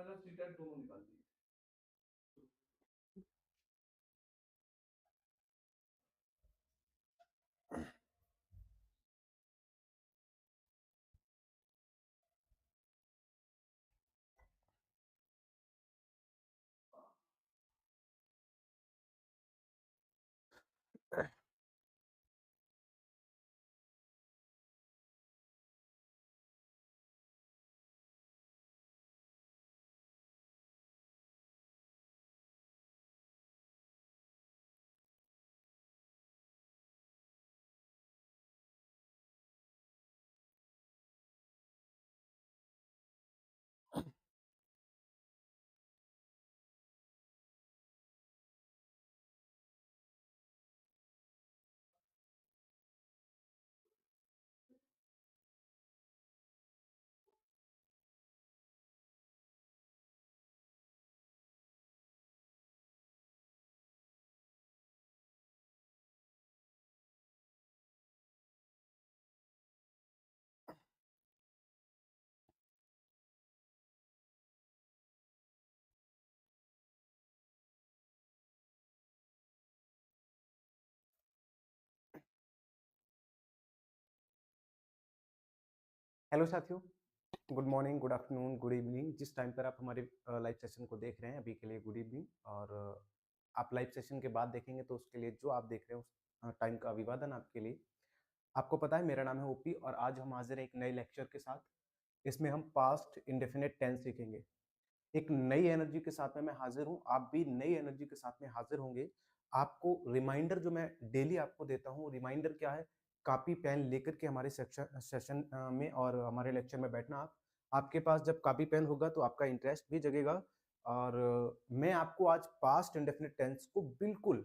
मैंने सीटेट दोनों निकाल दिए। हेलो साथियों, good morning, good afternoon, good evening. जिस टाइम पर आप हमारे लाइव सेशन को देख रहे हैं अभी के लिए गुड इवनिंग, और आप लाइव सेशन के बाद देखेंगे तो उसके लिए जो आप देख रहे हैं उस टाइम का अभिवादन आपके लिए। आपको पता है मेरा नाम है ओपी और आज हम हाजिर हैं एक नए लेक्चर के साथ। इसमें हम पास्ट इंडेफिनिट टेंस सीखेंगे। एक नई एनर्जी के साथ में मैं हाजिर हूँ, आप भी नई एनर्जी के साथ में हाजिर होंगे। आपको रिमाइंडर जो मैं डेली आपको देता हूँ, रिमाइंडर क्या है, कॉपी पेन लेकर के हमारे सेशन में और हमारे लेक्चर में बैठना। आपके पास जब कॉपी पेन होगा तो आपका इंटरेस्ट भी जगेगा। और मैं आपको आज पास्ट इंडेफिनिट टेंस को बिल्कुल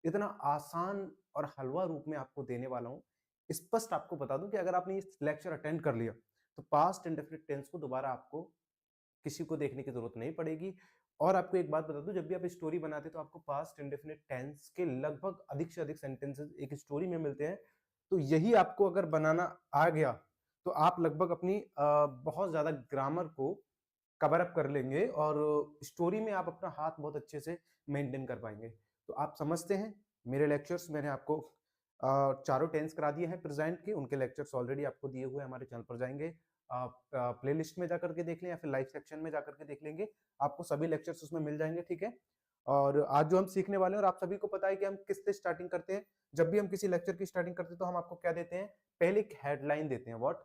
इतना आसान और हलवा रूप में आपको देने वाला हूँ। स्पष्ट आपको बता दूं कि अगर आपने इस लेक्चर अटेंड कर लिया तो पास्ट इंडेफिनिट टेंस को दोबारा आपको किसी को देखने की जरूरत नहीं पड़ेगी। और आपको एक बात बता दूं, जब भी आप स्टोरी बनाते तो आपको पास्ट इंडेफिनिट टेंस के लगभग अधिक से अधिक सेंटेंसेस एक स्टोरी में मिलते हैं। तो यही आपको अगर बनाना आ गया तो आप लगभग अपनी बहुत ज्यादा ग्रामर को कवर अप कर लेंगे और स्टोरी में आप अपना हाथ बहुत अच्छे से मेंटेन कर पाएंगे। तो आप समझते हैं मेरे लेक्चर्स मैंने आपको चारों टेंस करा दिए हैं प्रेजेंट के, उनके लेक्चर्स ऑलरेडी आपको दिए हुए हमारे चैनल पर जाएंगे, आप प्लेलिस्ट में जाकर के देख लें या फिर लाइव सेक्शन में जाकर के देख लेंगे, आपको सभी लेक्चर्स उसमें मिल जाएंगे। ठीक है, और आज जो हम सीखने वाले हैं, और आप सभी को पता है कि हम किससे स्टार्टिंग करते हैं। जब भी हम किसी लेक्चर की स्टार्टिंग करते हैं तो हम आपको क्या देते हैं, पहले एक हेडलाइन देते हैं। व्हाट,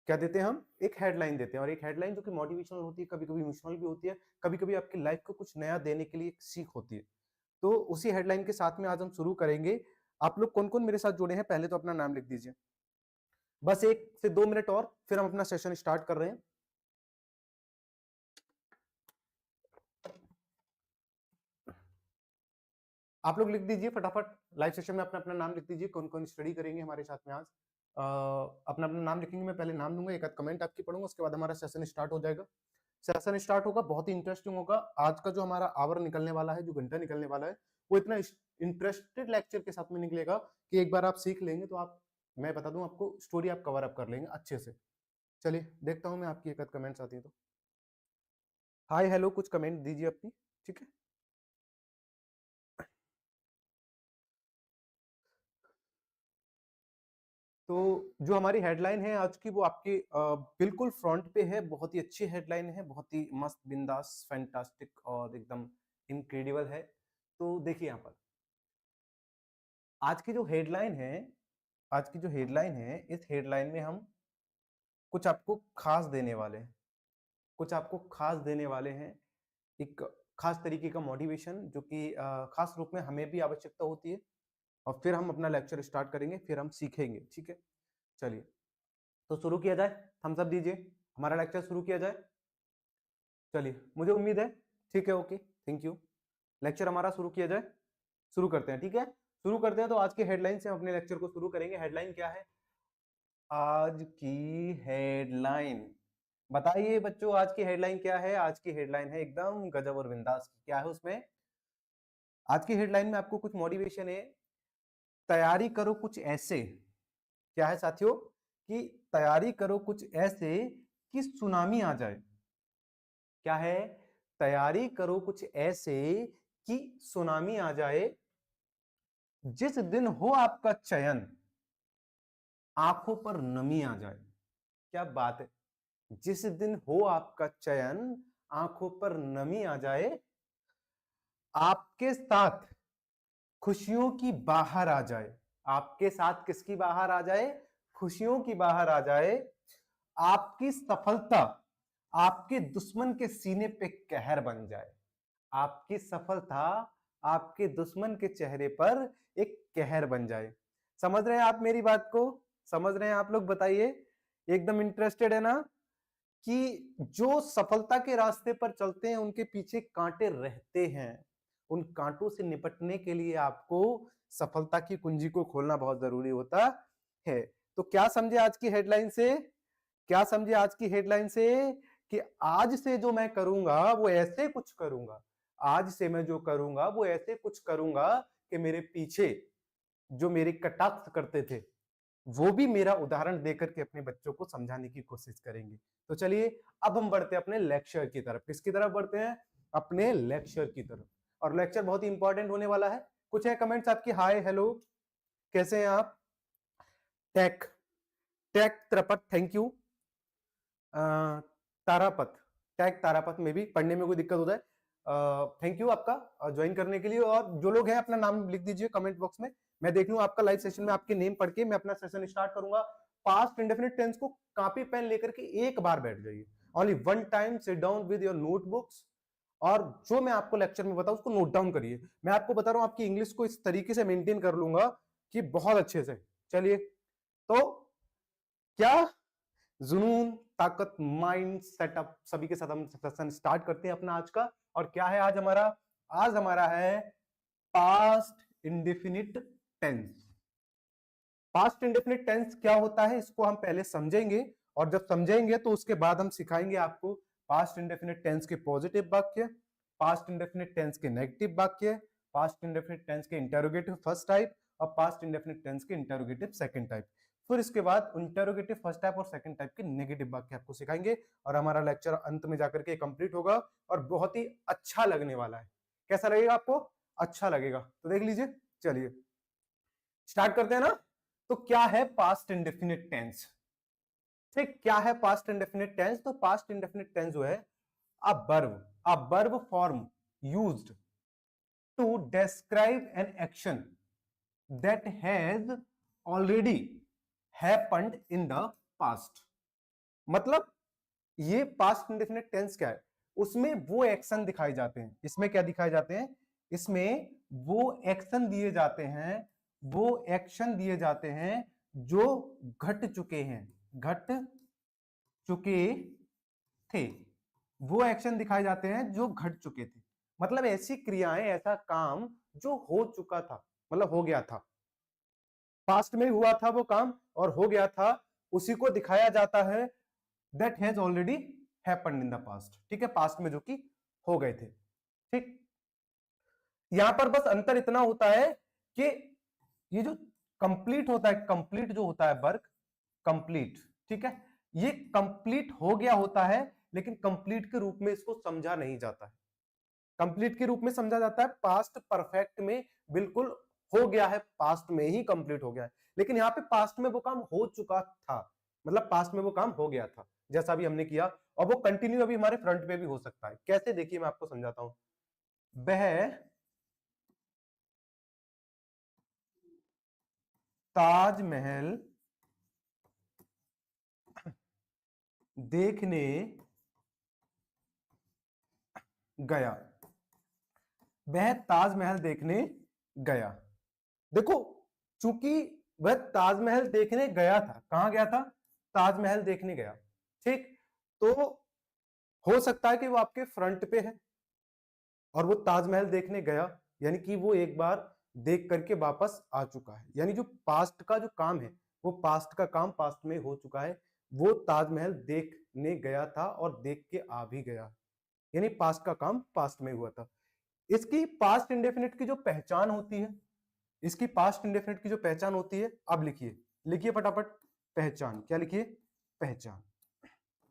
क्या देते हैं हम, एक हेडलाइन देते हैं। और एक हेडलाइन जो कि मोटिवेशनल होती है, कभी कभी इमोशनल भी होती है, कभी कभी आपकी लाइफ को कुछ नया देने के लिए एक सीख होती है। तो उसी हेडलाइन के साथ में आज हम शुरू करेंगे। आप लोग कौन कौन मेरे साथ जुड़े हैं पहले तो अपना नाम लिख दीजिए। बस 1 से 2 मिनट और फिर हम अपना सेशन स्टार्ट कर रहे हैं। आप लोग लिख दीजिए फटाफट, लाइव सेशन में अपना अपना नाम लिख दीजिए। कौन कौन स्टडी करेंगे हमारे साथ में आज, अपना अपना नाम लिखेंगे। मैं पहले नाम दूंगा, एक आध कमेंट आपकी पढ़ूंगा, उसके बाद हमारा सेशन स्टार्ट हो जाएगा। सेशन स्टार्ट होगा, बहुत ही इंटरेस्टिंग होगा। आज का जो हमारा आवर निकलने वाला है, जो घंटा निकलने वाला है, वो इतना इंटरेस्टेड लेक्चर के साथ में निकलेगा कि एक बार आप सीख लेंगे तो आप, मैं बता दूं आपको, स्टोरी आप कवर अप कर लेंगे अच्छे से। चलिए देखता हूं मैं आपकी एक आध कमेंट्स आती है तो। हाय हेलो कुछ कमेंट दीजिए अपनी। ठीक है, तो जो हमारी हेडलाइन है आज की वो आपके बिल्कुल फ्रंट पे है। बहुत ही अच्छी हेडलाइन है, बहुत ही मस्त, बिंदास, फैंटास्टिक और एकदम इनक्रेडिबल है। तो देखिए यहाँ पर आज की जो हेडलाइन है, आज की जो हेडलाइन है, इस हेडलाइन में हम कुछ आपको खास देने वाले हैं, कुछ आपको खास देने वाले हैं। एक खास तरीके का मोटिवेशन जो कि खास रूप में हमें भी आवश्यकता होती है। और फिर हम अपना लेक्चर स्टार्ट करेंगे, फिर हम सीखेंगे। ठीक है, चलिए तो शुरू किया जाए। थम्स अप दीजिए, हमारा लेक्चर शुरू किया जाए। चलिए, मुझे उम्मीद है, ठीक है, ओके, थैंक यू। लेक्चर हमारा शुरू किया जाए, शुरू करते हैं। ठीक है, शुरू करते हैं। तो आज की हेडलाइन से हम अपने लेक्चर को शुरू करेंगे। हेडलाइन क्या है आज की हेडलाइन? बताइए बच्चों, आज की हेडलाइन क्या है? आज की हेडलाइन है एकदम गजब और बिंदास। क्या है उसमें? आज की हेडलाइन में आपको कुछ मोटिवेशन है। तैयारी करो कुछ ऐसे, क्या है साथियों, कि तैयारी करो कुछ ऐसे कि सुनामी आ जाए। क्या है? तैयारी करो कुछ ऐसे कि सुनामी आ जाए, जिस दिन हो आपका चयन आंखों पर नमी आ जाए। क्या बात है! जिस दिन हो आपका चयन आंखों पर नमी आ जाए, आपके साथ खुशियों की बाहर आ जाए। आपके साथ किसकी बाहर आ जाए? खुशियों की बाहर आ जाए। आपकी सफलता आपके दुश्मन के सीने पे कहर बन जाए। आपकी सफलता आपके दुश्मन के चेहरे पर एक कहर बन जाए। समझ रहे हैं आप मेरी बात को? समझ रहे हैं आप लोग? बताइए, एकदम इंटरेस्टेड है ना? कि जो सफलता के रास्ते पर चलते हैं उनके पीछे कांटे रहते हैं। उन कांटों से निपटने के लिए आपको सफलता की कुंजी को खोलना बहुत जरूरी होता है। तो क्या समझे आज की हेडलाइन से? क्या समझे आज की हेडलाइन से? कि आज से जो मैं करूंगा वो ऐसे कुछ करूंगा। आज से मैं जो करूंगा वो ऐसे कुछ करूंगा कि मेरे पीछे जो मेरे कटाक्ष करते थे वो भी मेरा उदाहरण देकर के अपने बच्चों को समझाने की कोशिश करेंगे। तो चलिए अब हम बढ़ते हैं अपने लेक्चर की तरफ। किसकी तरफ बढ़ते हैं? अपने लेक्चर की तरफ। और लेक्चर बहुत ही इंपॉर्टेंट होने वाला है। कुछ है कमेंट्स आपकी? हाय, हेलो, कैसे हैं आप? टेक टेक त्रपत, थैंक यू। तारापत, टैग तारापत में भी पढ़ने में कोई दिक्कत होता है, थैंक यू आपका ज्वाइन करने के लिए। और जो लोग हैं अपना नाम लिख दीजिए कमेंट बॉक्स में, मैं देख लूं आपका लाइव सेशन में आपके नेम पढ़ के मैं अपना सेशन स्टार्ट करूंगा। पास्ट इंडेफिनिट टेंस को कॉपी पेन लेकर के एक बार बैठ जाइए, only one time sit down with your notebooks, और जो मैं आपको लेक्चर में बताऊं उसको नोट डाउन करिए। मैं आपको बता रहा हूं आपकी इंग्लिश को इस तरीके से मेंटेन कर लूंगा कि बहुत अच्छे से। चलिए, तो क्या जुनून, ताकत, माइंड सेटअप, सभी के साथ हम सेशन स्टार्ट करते हैं अपना आज का। और क्या है आज हमारा? आज हमारा है past indefinite tense. Past indefinite tense क्या होता है इसको हम पहले समझेंगे, और जब समझेंगे तो उसके बाद हम सिखाएंगे आपको पास्ट इंडेफिनिट टेंस के पॉजिटिव वाक्य, पास्ट इंडेफिनिट टेंस के नेगेटिव वाक्य, पास्ट इंडेफिनिट टेंस के इंटरोगेटिव फर्स्ट टाइप और पास्ट इंडेफिनिट टेंस के इंटरोगेटिव सेकंड टाइप। फिर इसके बाद इंटरोगेटिव फर्स्ट टाइप और सेकंड टाइप के नेगेटिव वाक्य आपको सिखाएंगे, और हमारा लेक्चर अंत में जाकर के कंप्लीट होगा और बहुत ही अच्छा लगने वाला है। कैसा लगेगा आपको? अच्छा लगेगा, तो देख लीजिए। चलिए स्टार्ट करते हैं ना। तो क्या है पास्ट इंडेफिनिट टेंस? ठीक, क्या है पास्ट इंडेफिनिट टेंस? तो पास्ट इंडेफिनिट टेंस जो है a verb form used to describe an action that has already happened in the past। मतलब ये पास्ट इंडेफिनिट टेंस क्या है? उसमें वो एक्शन दिखाए जाते हैं। इसमें क्या दिखाए जाते हैं? इसमें वो एक्शन दिए जाते हैं, वो एक्शन दिए जाते हैं जो घट चुके हैं, घट चुके थे। वो एक्शन दिखाए जाते हैं जो घट चुके थे। मतलब ऐसी क्रियाएं, ऐसा काम जो हो चुका था, मतलब हो गया था, पास्ट में हुआ था वो काम और हो गया था, उसी को दिखाया जाता है that has already happened in the past. ठीक है, पास्ट में जो कि हो गए थे। ठीक, यहां पर बस अंतर इतना होता है कि ये जो कंप्लीट होता है, कंप्लीट जो होता है वर्क, कंप्लीट, ठीक है, ये कंप्लीट हो गया होता है, लेकिन कंप्लीट के रूप में इसको समझा नहीं जाता है। कंप्लीट के रूप में समझा जाता है पास्ट परफेक्ट में, बिल्कुल हो गया है, पास्ट में ही कंप्लीट हो गया है। लेकिन यहाँ पे पास्ट में वो काम हो चुका था, मतलब पास्ट में वो काम हो गया था जैसा अभी हमने किया, और वो कंटिन्यू अभी हमारे फ्रंट पे भी हो सकता है। कैसे? देखिए मैं आपको समझाता हूं। वह ताजमहल देखने गया। वह ताजमहल देखने गया। देखो, चूंकि वह ताजमहल देखने गया था, कहां गया था? ताजमहल देखने गया। ठीक, तो हो सकता है कि वो आपके फ्रंट पे है और वो ताजमहल देखने गया, यानी कि वो एक बार देख करके वापस आ चुका है। यानी जो पास्ट का जो काम है, वो पास्ट का काम पास्ट में हो चुका है। वो ताजमहल देखने गया था और देख के आ भी गया, यानी पास्ट का काम पास्ट में हुआ था। इसकी पास्ट इंडेफिनिट की जो पहचान होती है, इसकी पास्ट इंडेफिनिट की जो पहचान होती है, अब लिखिए, लिखिए फटाफट पहचान। क्या लिखिए? पहचान।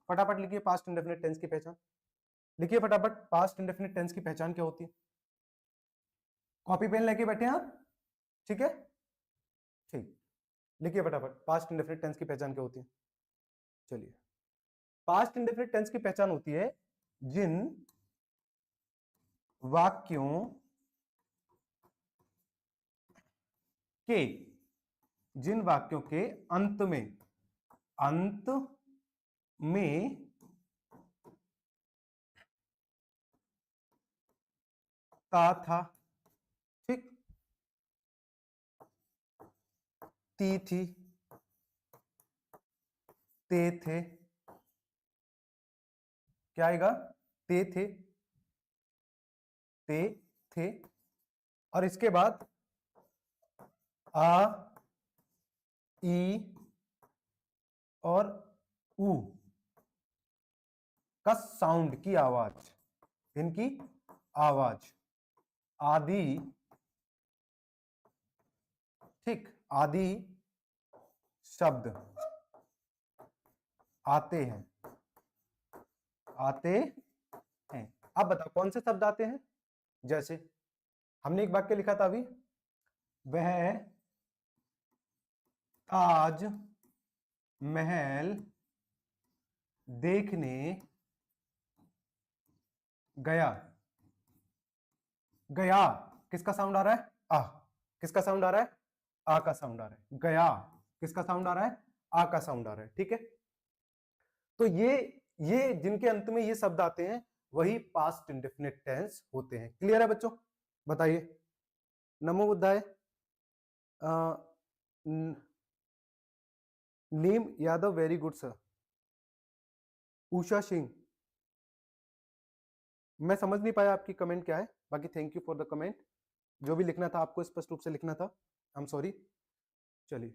फटाफट लिखिए पास्ट इंडेफिनिट टेंस की पहचान। लिखिए फटाफट, पास्ट इंडेफिनिट टेंस की पहचान क्या होती है? कॉपी पेन लेके बैठे हैं आप? ठीक है, ठीक। लिखिए फटाफट, पास्ट इंडेफिनिट टेंस की पहचान क्या होती है? चलिए, पास्ट इंडेफिनिट टेंस की पहचान होती है जिन वाक्यों के, जिन वाक्यों के अंत में ता था, ठीक, ती थी, ते थे, क्या आएगा? ते थे, ते थे, और इसके बाद आ, ई और ऊ का साउंड की आवाज, इनकी आवाज, आदि, ठीक, आदि शब्द आते हैं, आते हैं। अब बताओ कौन से शब्द आते हैं? जैसे हमने एक वाक्य लिखा था अभी, वह ताज महल देखने गया। गया किसका साउंड आ रहा है? आ। किसका साउंड आ रहा है? आ का साउंड आ रहा है। गया किसका साउंड आ रहा है? आ का साउंड आ रहा है, ठीक है। तो ये जिनके अंत में ये शब्द आते हैं वही पास्ट इंडेफिनिट टेंस होते हैं। क्लियर है बच्चों? बताइए। नमो बुद्धाय। नीम Yadav, very good sir. Usha Singh, मैं समझ नहीं पाया आपकी कमेंट क्या है, बाकी thank you for the comment. जो भी लिखना था आपको स्पष्ट रूप से लिखना था, आई एम सॉरी। चलिए,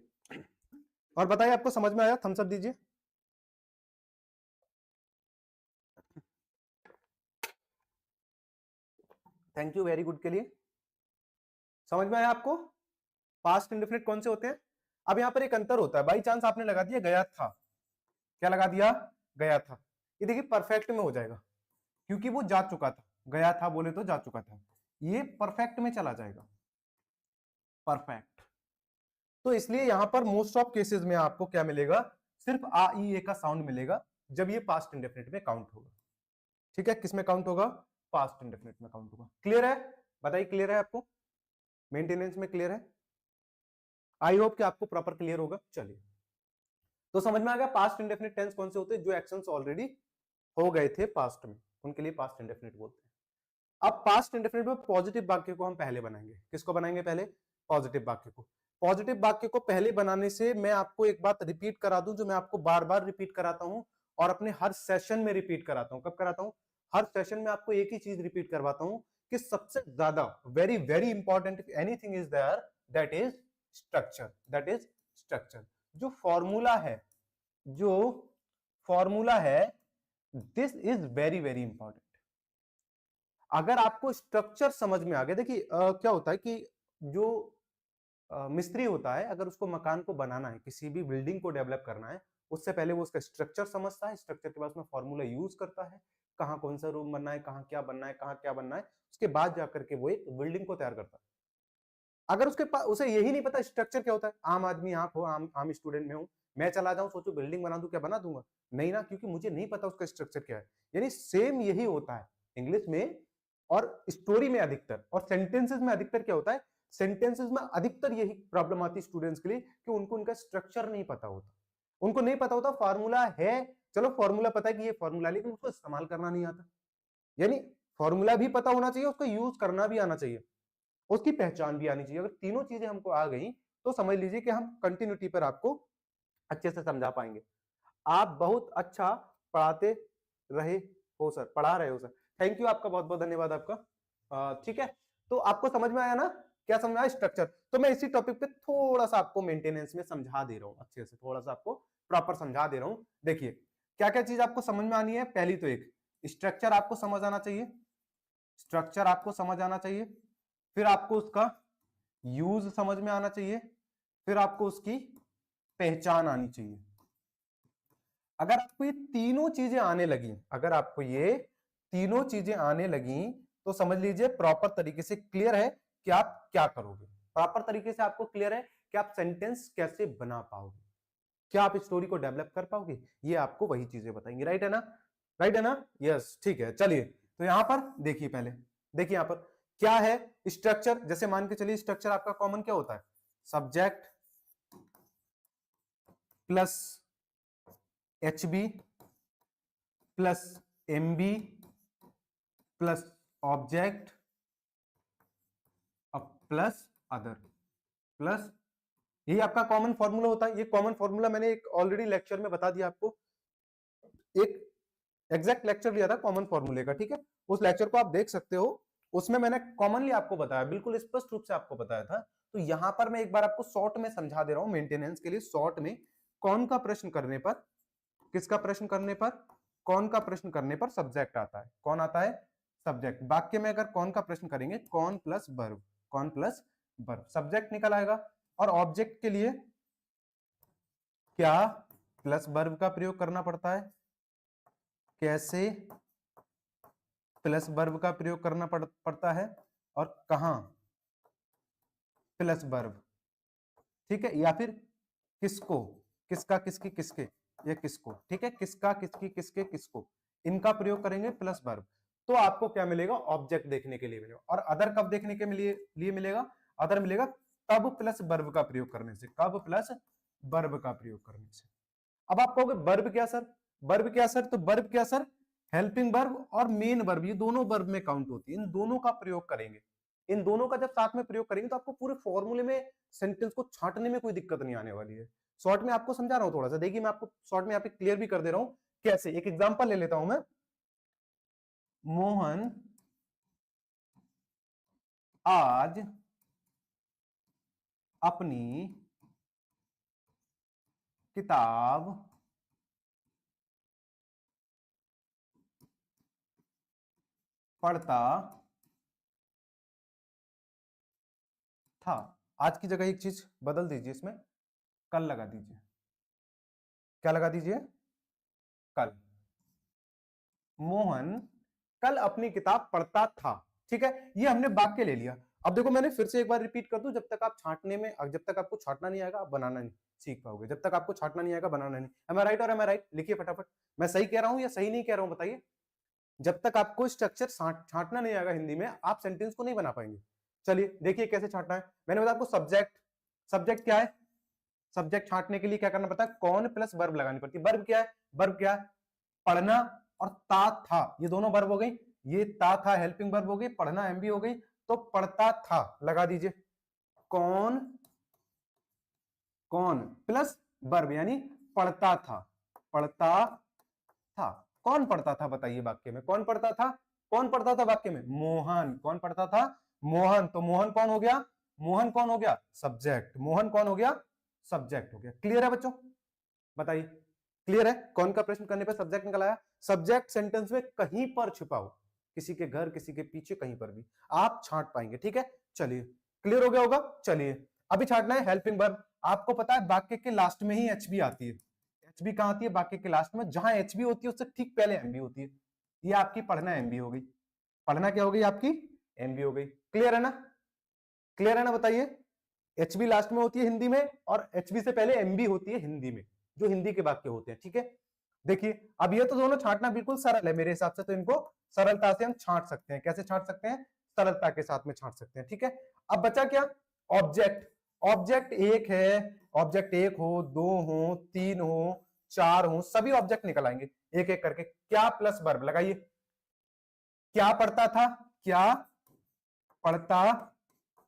और बताइए आपको समझ में आया? थम्स अप दीजिए। थैंक यू, वेरी गुड के लिए। समझ में आया आपको? पास्ट इंडेफिनिट कौन से होते हैं? अब यहां पर एक अंतर होता है, बाई चांस आपने लगा दिया गया था, क्या लगा दिया? गया था, ये देखिए परफेक्ट में हो जाएगा क्योंकि वो जा चुका था। गया था बोले तो जा चुका था, ये परफेक्ट में चला जाएगा, परफेक्ट। तो इसलिए यहां पर मोस्ट ऑफ केसेस में आपको क्या मिलेगा? सिर्फ आ ई ए का साउंड मिलेगा जब ये पास्ट इंडेफिनिट में काउंट होगा, ठीक है। किस में काउंट होगा? पास्ट इंडेफिनिट में काउंट होगा। क्लियर है? बताइए, क्लियर है आपको? मेंटेनेंस में क्लियर है? आई होप कि आपको प्रॉपर क्लियर होगा। चलिए, तो समझ में आ गया पास्ट इंडेफिनिट टेंस कौन से होते हैं? जो एक्शंस ऑलरेडी हो गए थे पास्ट में, उनके लिए पास्ट इंडेफिनिट बोलते हैं। अब पास्ट इंडेफिनिट में पॉजिटिव वाक्य को हम पहले बनाएंगे। किसको बनाएंगे पहले? पॉजिटिव वाक्य को। पॉजिटिव वाक्य को पहले बनाने से मैं आपको एक बात रिपीट करा दूं, जो मैं आपको बार बार रिपीट कराता हूं और अपने हर सेशन में रिपीट कराता हूं। कब कराता हूं? हर सेशन में आपको एक ही चीज रिपीट करवाता हूं कि सबसे ज्यादा very very important if anything is there, that is structure. That is structure. जो फॉर्मूला है, जो फॉर्मूला है, this is very very important. अगर आपको स्ट्रक्चर समझ में आ गया, देखिए क्या होता है कि जो मिस्त्री होता है, अगर उसको मकान को बनाना है, किसी भी बिल्डिंग को डेवलप करना है, उससे पहले वो उसका स्ट्रक्चर समझता है। स्ट्रक्चर के बाद उसमें फॉर्मूला यूज करता है, कहाँ कौन सा रूम बनना है, कहाँ क्या बनना है, कहाँ क्या बनना है, उसके बाद जाकर के वो एक बिल्डिंग को तैयार करता है। अगर उसके पास, उसे यही नहीं पता स्ट्रक्चर क्या होता है, आम आदमी आप हो, आम स्टूडेंट में हूं, मैं चला जाऊं सोचो बिल्डिंग बना दूं, क्या बना दूंगा? नहीं ना, क्योंकि मुझे नहीं पता उसका स्ट्रक्चर क्या है। यानी सेम यही होता है इंग्लिश में और स्टोरी में अधिकतर, और सेंटेंसेस में अधिकतर क्या होता है? सेंटेंसेस में अधिकतर यही प्रॉब्लम आती है स्टूडेंट्स के लिए कि उनको उनका स्ट्रक्चर नहीं पता होता। उनको नहीं पता होता फॉर्मूला है, चलो फॉर्मूला पता है कि ये फॉर्मूला, लेकिन उसको इस्तेमाल करना नहीं आता। यानी फॉर्मूला भी पता होना चाहिए, उसको यूज करना भी आना चाहिए, उसकी पहचान भी आनी चाहिए। अगर तीनों चीजें हमको आ गई तो समझ लीजिए कि हम कंटिन्यूटी पर आपको अच्छे से समझा पाएंगे। आप बहुत अच्छा पढ़ाते रहे हो सर, पढ़ा रहे हो सर, थैंक यू, आपका बहुत बहुत धन्यवाद आपका। ठीक है, तो आपको समझ में आया ना? क्या समझ में आया? स्ट्रक्चर। तो मैं इसी टॉपिक पे थोड़ा सा आपको मेंटेनेंस में समझा दे रहा हूं, अच्छे से थोड़ा सा आपको प्रॉपर समझा दे रहा हूं। देखिए क्या क्या चीज आपको समझ में आनी है। पहली तो एक स्ट्रक्चर आपको समझ आना चाहिए, स्ट्रक्चर आपको समझ आना चाहिए, फिर आपको उसका यूज समझ में आना चाहिए, फिर आपको उसकी पहचान आनी चाहिए। अगर आपको ये तीनों चीजें आने लगी, अगर आपको ये तीनों चीजें आने लगी तो समझ लीजिए प्रॉपर तरीके से क्लियर है कि आप क्या करोगे। प्रॉपर तरीके से आपको क्लियर है कि आप सेंटेंस कैसे बना पाओगे, क्या आप स्टोरी को डेवलप कर पाओगे, ये आपको वही चीजें बताएंगे। राइट है ना, राइट है ना, यस ठीक है। चलिए तो यहां पर देखिए, पहले देखिए यहां पर क्या है स्ट्रक्चर। जैसे मान के चलिए स्ट्रक्चर आपका कॉमन क्या होता है, subject plus HB plus MB plus object plus other plus, यही आपका कॉमन फॉर्मूला होता है। ये कॉमन फॉर्मूला मैंने एक ऑलरेडी लेक्चर में बता दिया आपको, एक एग्जैक्ट लेक्चर लिया था कॉमन फॉर्मूले का, ठीक है। उस लेक्चर को आप देख सकते हो, उसमें मैंने कॉमनली आपको बताया, बिल्कुल स्पष्ट रूप से आपको बताया था। तो यहां पर मैं एक बार आपको शॉर्ट में समझा दे रहा हूं मेंटेनेंस के लिए। शॉर्ट में कौन का प्रश्न करने पर, किसका प्रश्न करने पर, कौन का प्रश्न करने पर सब्जेक्ट आता है, कौन आता है, सब्जेक्ट। वाक्य में अगर कौन का प्रश्न करेंगे, कौन प्लस वर्ब, कौन प्लस वर्ब, सब्जेक्ट निकल आएगा। और ऑब्जेक्ट के लिए क्या प्लस वर्ब का प्रयोग करना पड़ता है, कैसे प्लस वर्ब का प्रयोग करना पड़ता है, और कहां प्लस वर्ब, ठीक है। या फिर किसको, किसका किसकी किसके, या किसको, ठीक है, किसका किसकी किसके किसको, इनका प्रयोग करेंगे प्लस वर्ब, तो आपको क्या मिलेगा, ऑब्जेक्ट देखने के लिए मिलेगा। और अदर कब देखने के लिए मिलेगा, अदर मिलेगा तब प्लस वर्ब का प्रयोग करने से, कब प्लस वर्ब का प्रयोग करने से। अब आप कहोगे वर्ब क्या सर, वर्ब क्या सर, तो वर्ब क्या सर, हेल्पिंग वर्ब और मेन वर्ब, ये दोनों वर्ब में काउंट होती है। इन दोनों का प्रयोग करेंगे, इन दोनों का जब साथ में प्रयोग करेंगे तो आपको पूरे फॉर्मूले में सेंटेंस को छांटने में कोई दिक्कत नहीं आने वाली है। शॉर्ट में आपको समझा रहा हूं थोड़ा सा, देखिए मैं आपको शॉर्ट में यहाँ पे क्लियर भी कर दे रहा हूं कैसे। एक एग्जांपल ले लेता हूं मैं, मोहन आज अपनी किताब पढ़ता था। आज की जगह एक चीज बदल दीजिए, इसमें कल लगा दीजिए, क्या लगा दीजिए, कल। मोहन कल अपनी किताब पढ़ता था, ठीक है। ये हमने वाक्य ले लिया। अब देखो मैंने फिर से एक बार रिपीट कर दूं, जब तक आप छांटने में, जब तक आपको छांटना नहीं आएगा आप बनाना नहीं सीख पाओगे, जब तक आपको छांटना नहीं आएगा बनाना नहीं। एम आई राइट और एम आई राइट, लिखिए फटाफट। मैं सही कह रहा हूं या सही नहीं कह रहा हूं बताइए। जब तक आपको स्ट्रक्चर छांटना नहीं आएगा हिंदी में, आप सेंटेंस को नहीं बना पाएंगे। चलिए देखिए कैसे छांटना है। मैंने बताया आपको सब्जेक्ट, सब्जेक्ट क्या है, सब्जेक्ट छांटने के लिए क्या करना पड़ता है, कौन प्लस वर्ब लगानी पड़ती है। वर्ब क्या है, वर्ब क्या है, पढ़ना और ता था, ये दोनों वर्ब हो गई। ये ता था हेल्पिंग वर्ब हो गई, पढ़ना एमबी हो गई, तो पढ़ता था लगा दीजिए। कौन, कौन प्लस वर्ब यानी पढ़ता था, पढ़ता था। कौन पढ़ता था बताइए वाक्य में, कौन पढ़ता था, कौन पढ़ता था वाक्य में, मोहन। कौन पढ़ता था, मोहन। तो मोहन कौन हो गया, मोहन कौन हो गया, सब्जेक्ट। मोहन कौन हो गया, सब्जेक्ट हो गया। क्लियर है बच्चों, बताइए क्लियर है। कौन का प्रश्न करने पर सब्जेक्ट निकल आया। सब्जेक्ट सेंटेंस में कहीं पर छिपा हो, किसी के घर, किसी के पीछे, कहीं पर भी आप छांट पाएंगे, ठीक है। चलिए क्लियर हो गया होगा। चलिए अभी छांटना है हेल्पिंग वर्ब। आपको पता है वाक्य के लास्ट में ही एचबी आती है। एचबी कहां आती है, वाक्य के लास्ट में, जहां एचबी होती है उससे ठीक पहले एमबी होती है। ये आपकी पढ़ना एमबी हो गई, पढ़ना क्या हो गई आपकी, एमबी हो गई। क्लियर है ना, क्लियर है ना बताइए। एचबी लास्ट में होती है हिंदी में, और एचबी से पहले एमबी होती है हिंदी में, जो हिंदी के वाक्य होते हैं, ठीक है। देखिए अब ये तो दोनों छांटना बिल्कुल सरल है मेरे हिसाब से, तो इनको सरलता से हम छांट सकते हैं। कैसे छांट सकते हैं, सरलता के साथ में छांट सकते हैं, ठीक है। अब बचा क्या, ऑब्जेक्ट। ऑब्जेक्ट एक है, ऑब्जेक्ट एक हो, दो हो, तीन हो, चार हो, सभी ऑब्जेक्ट निकल आएंगे एक एक करके। क्या प्लस वर्ब लगाइए, क्या पढ़ता था, क्या पढ़ता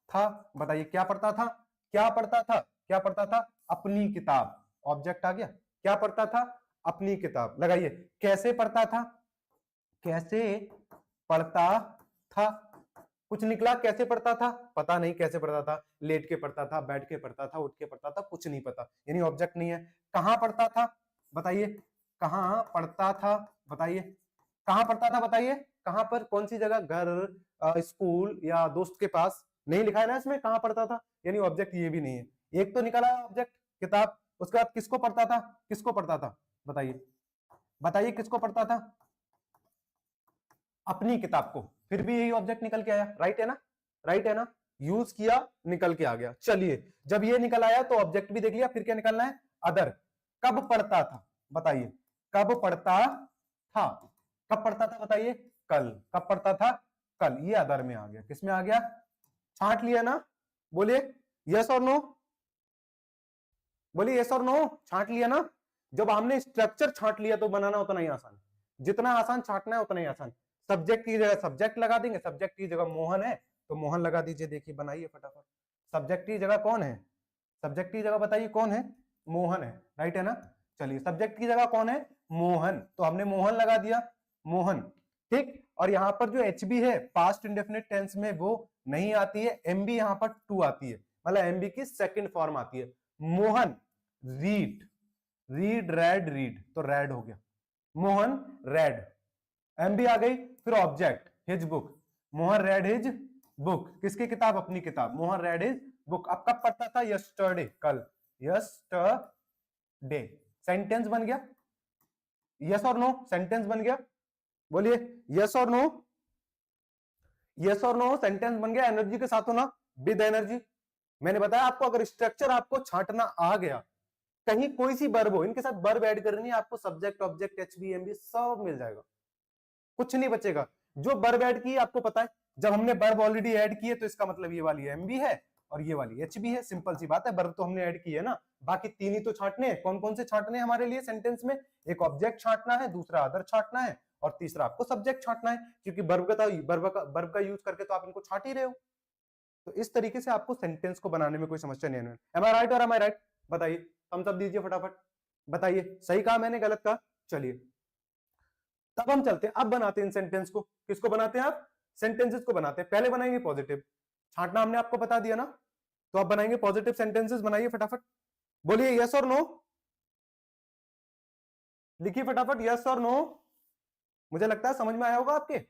था, बताइए क्या पढ़ता था, क्या पढ़ता था, क्या पढ़ता था, अपनी किताब। ऑब्जेक्ट आ गया, क्या पढ़ता था, अपनी किताब लगाइए। कैसे पढ़ता था, कैसे पढ़ता था, कुछ निकला, कैसे पढ़ता था, पता नहीं कैसे पढ़ता था, लेट के पढ़ता था, बैठ के पढ़ता था, उठ के पढ़ता था, कुछ नहीं पता, यानी ऑब्जेक्ट नहीं है। कहां पढ़ता था बताइए, कहां पढ़ता था बताइए, कहां पढ़ता था बताइए, कहां पर, कौन सी जगह, घर, स्कूल या दोस्त के पास, नहीं लिखा है ना इसमें कहां पढ़ता था, यानी ऑब्जेक्ट ये भी नहीं है। एक तो निकला ऑब्जेक्ट किताब, उसके बाद किसको पढ़ता था, किसको पढ़ता था बताइए, बताइए किसको पढ़ता था, अपनी किताब को, फिर भी यही ऑब्जेक्ट निकल के आया, राइट है ना, राइट है ना, यूज किया निकल के आ गया। चलिए जब ये निकल आया तो ऑब्जेक्ट भी देख लिया, फिर क्या निकलना है, अदर। कब पढ़ता था बताइए, कब पढ़ता था, कब पढ़ता था बताइए, कल। कब पढ़ता था, कल। ये अदर में आ गया, किस में आ गया, छांट लिया ना, बोलिए यस और नो, बोलिए यस और नो, छांट लिया ना। जब हमने स्ट्रक्चर छांट लिया तो बनाना उतना ही आसान, जितना आसान छांटना है उतना ही आसान। सब्जेक्ट की जगह सब्जेक्ट लगा देंगे, सब्जेक्ट की जगह मोहन है तो मोहन लगा दीजिए, देखिए बनाइए फटाफट। सब्जेक्ट की जगह कौन है, सब्जेक्ट की जगह बताइए कौन है, मोहन है, राइट है ना। चलिए सब्जेक्ट की जगह कौन है, मोहन, तो हमने मोहन लगा दिया, मोहन, ठीक। और यहां पर जो एच बी है पास्ट इंडेफिनिट टेंस में वो नहीं आती है, एमबी यहां पर टू आती है, मतलब एमबी की सेकंड फॉर्म आती है। Mohan read, read red, read तो रेड हो गया, मोहन रेड, एमबी आ गई। फिर object his book, Mohan read his book, किसकी किताब, अपनी किताब, मोहन रेड हिज बुक। अब कब पढ़ता था, यस्टरडे, कल, यस्टरडे। सेंटेंस बन गया, यस और नो, सेंटेंस बन गया, बोलिए यस और नो, यस और नो सेंटेंस बन गया। एनर्जी के साथ होना, विद एनर्जी। मैंने बताया आपको, अगर स्ट्रक्चर आपको छांटना आ गया, कहीं कोई सी वर्ब हो, इनके साथ वर्ब ऐड करनी है आपको, सब्जेक्ट ऑब्जेक्ट एचबी एमबी सब मिल जाएगा, कुछ नहीं बचेगा। जो वर्ब ऐड की आपको पता है, जब हमने वर्ब ऑलरेडी ऐड किए तो इसका मतलब ये वाली एमबी है और ये वाली एचबी है, सिंपल सी बात है, वर्ब तो हमने ऐड की है ना। बाकी तीन ही तो छांटने हैं, कौन कौन से छांटने हैं हमारे लिए सेंटेंस में, एक ऑब्जेक्ट छांटना है, दूसरा अदर छांटना है और तीसरा आपको सब्जेक्ट छांटना है, क्योंकि वर्ब का यूज करके तो आप इनको छांट ही रहे हो। तो इस तरीके से आपको सेंटेंस को बनाने में कोई समस्या नहीं है। एम आई राइट और एम आई राइट, बताइए, थम्स अप दीजिए फटाफट, बताइए सही कहा मैंने गलत कहा। चलिए तब हम चलते हैं, अब बनाते हैं इन सेंटेंस को, किसको बनाते हैं आप, सेंटेंसेस को बनाते हैं। पहले बनाएंगे पॉजिटिव, छांटना हमने आपको बता दिया ना, तो आप बनाएंगे पॉजिटिव सेंटेंसेस, बनाइए फटाफट, बोलिए यस और नो, लिखिए फटाफट यस और नो। मुझे लगता है समझ में आया होगा आपके।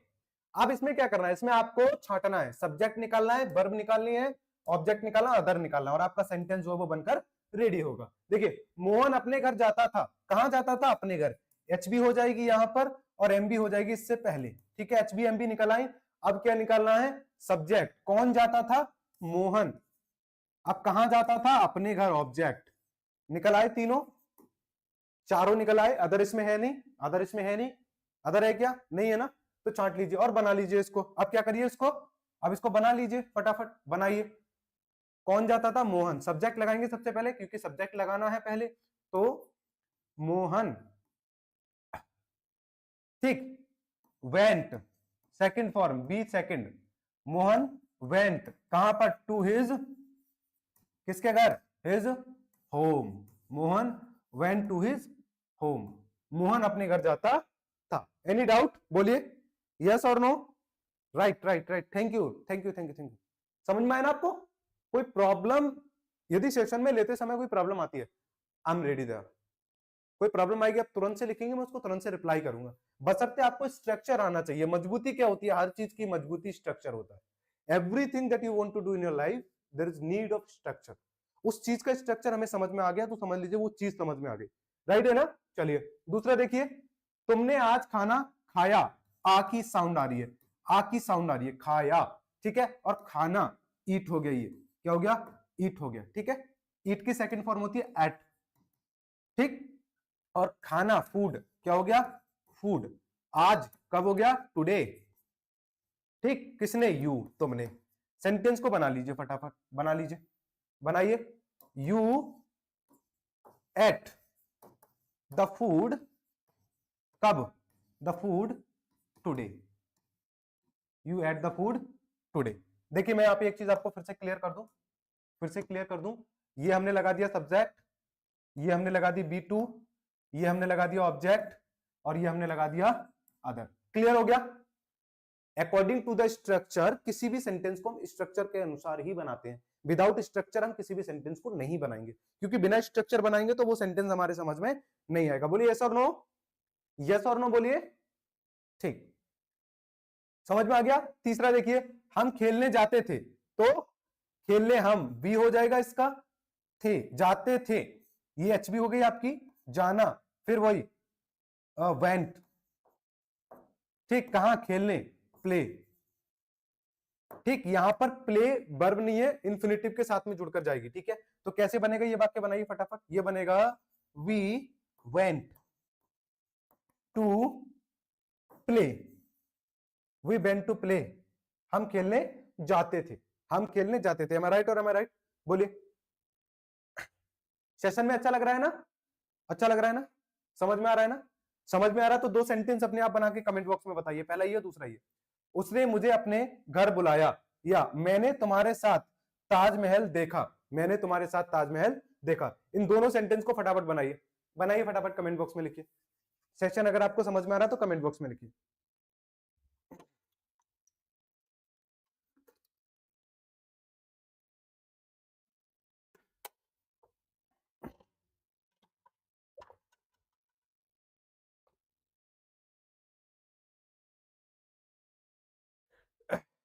अब इसमें क्या करना है, इसमें आपको छांटना है, सब्जेक्ट निकालना है, वर्ब निकालनी है, ऑब्जेक्ट निकालना, अदर निकालना है, और आपका सेंटेंस जो है वो बनकर रेडी होगा। देखिए मोहन अपने घर जाता था, कहां जाता था, अपने घर, एचबी हो जाएगी यहां पर और एमबी हो जाएगी इससे पहले, ठीक है, एचबी एमबी निकल आई। अब क्या निकालना है, सब्जेक्ट, कौन जाता था, मोहन, अब कहां जाता था, अपने घर, ऑब्जेक्ट, निकल आए तीनों, चारों निकल आए, अदर इसमें है नहीं, अदर इसमें है नहीं, अदर है क्या, नहीं है ना, तो छांट लीजिए और बना लीजिए इसको। अब क्या करिए इसको, अब इसको बना लीजिए फटाफट, बनाइए। कौन जाता था, मोहन, सब्जेक्ट लगाएंगे सबसे पहले क्योंकि सब्जेक्ट लगाना है पहले, तो मोहन, ठीक, went, second form, B second, Mohan went, कहां पर, टू हिज, किसके घर, his home, Mohan went to his home, Mohan अपने घर जाता था। एनी डाउट, बोलिए यस और no, right right right, thank you thank you thank you thank you. समझ में आया ना आपको, कोई प्रॉब्लम, यदि सेशन में लेते समय कोई प्रॉब्लम आती है, आई एम रेडी देयर, कोई प्रॉब्लम आएगी आप तुरंत से लिखेंगे, मैं उसको तुरंत से रिप्लाई करूंगा, बशर्ते आपको स्ट्रक्चर आना चाहिए। मजबूती क्या होती है, हर चीज की मजबूती स्ट्रक्चर होता है। Everything that you want to do in your life there is need of structure. उस चीज का स्ट्रक्चर हमें समझ में आ गया तो समझ लीजिए वो चीज समझ में आ गई, राइट है ना। चलिए दूसरा देखिए, तुमने आज खाना खाया, आ की साउंड आ रही है, आ की साउंड आ रही है, खाया, ठीक है, और खाना ईट हो गया, ये क्या हो गया, ईट हो गया, ठीक है। ईट की सेकंड फॉर्म होती है एट, ठीक, और खाना फूड क्या हो गया, फूड, आज कब हो गया, टुडे, ठीक, किसने, यू, तुमने। सेंटेंस को बना लीजिए फटाफट, बना लीजिए, बनाइए, यू एट द फूड, कब, the food today, you at the food today. देखिए मैं यहाँ पे एक चीज आपको फिर से क्लियर कर दूं, फिर से क्लियर कर दूं, ये हमने लगा दिया सब्जेक्ट, ये हमने लगा दी B2, ये हमने लगा दिया ऑब्जेक्ट और ये हमने लगा दिया अदर। क्लियर हो गया। अकॉर्डिंग टू द स्ट्रक्चर, किसी भी सेंटेंस को हम स्ट्रक्चर के अनुसार ही बनाते हैं, विदाउट स्ट्रक्चर हम किसी भी सेंटेंस को नहीं बनाएंगे, क्योंकि बिना स्ट्रक्चर बनाएंगे तो वो सेंटेंस हमारे समझ में नहीं आएगा। बोलिए यस और नो, यस और नो बोलिए, ठीक, समझ में आ गया। तीसरा देखिए, हम खेलने जाते थे, तो खेलने हम भी हो जाएगा इसका, थे, जाते थे, ये एचबी हो गई आपकी, जाना, फिर वही वेंट, ठीक, कहां खेलने, प्ले। ठीक, यहां पर प्ले वर्ब नहीं है, इंफिनिटिव के साथ में जुड़कर जाएगी। ठीक है, तो कैसे बनेगा ये वाक्य, बनाइए फटाफट। ये बनेगा we went to play, we went to play, हम खेलने जाते थे, हम खेलने जाते थे। एम आई राइट और एम आई राइट, बोलिए। सेशन में अच्छा लग रहा है ना, अच्छा लग रहा है ना, समझ में आ रहा है ना? समझ में आ रहा है तो दो सेंटेंस अपने आप बना के कमेंट बॉक्स में बताइए, पहला ये दूसरा ये। उसने मुझे अपने घर बुलाया, या मैंने तुम्हारे साथ ताजमहल देखा, मैंने तुम्हारे साथ ताजमहल देखा। इन दोनों सेंटेंस को फटाफट बनाइए, बनाइए फटाफट, कमेंट बॉक्स में लिखिए। सेशन अगर आपको समझ में आ रहा है तो कमेंट बॉक्स में लिखिए।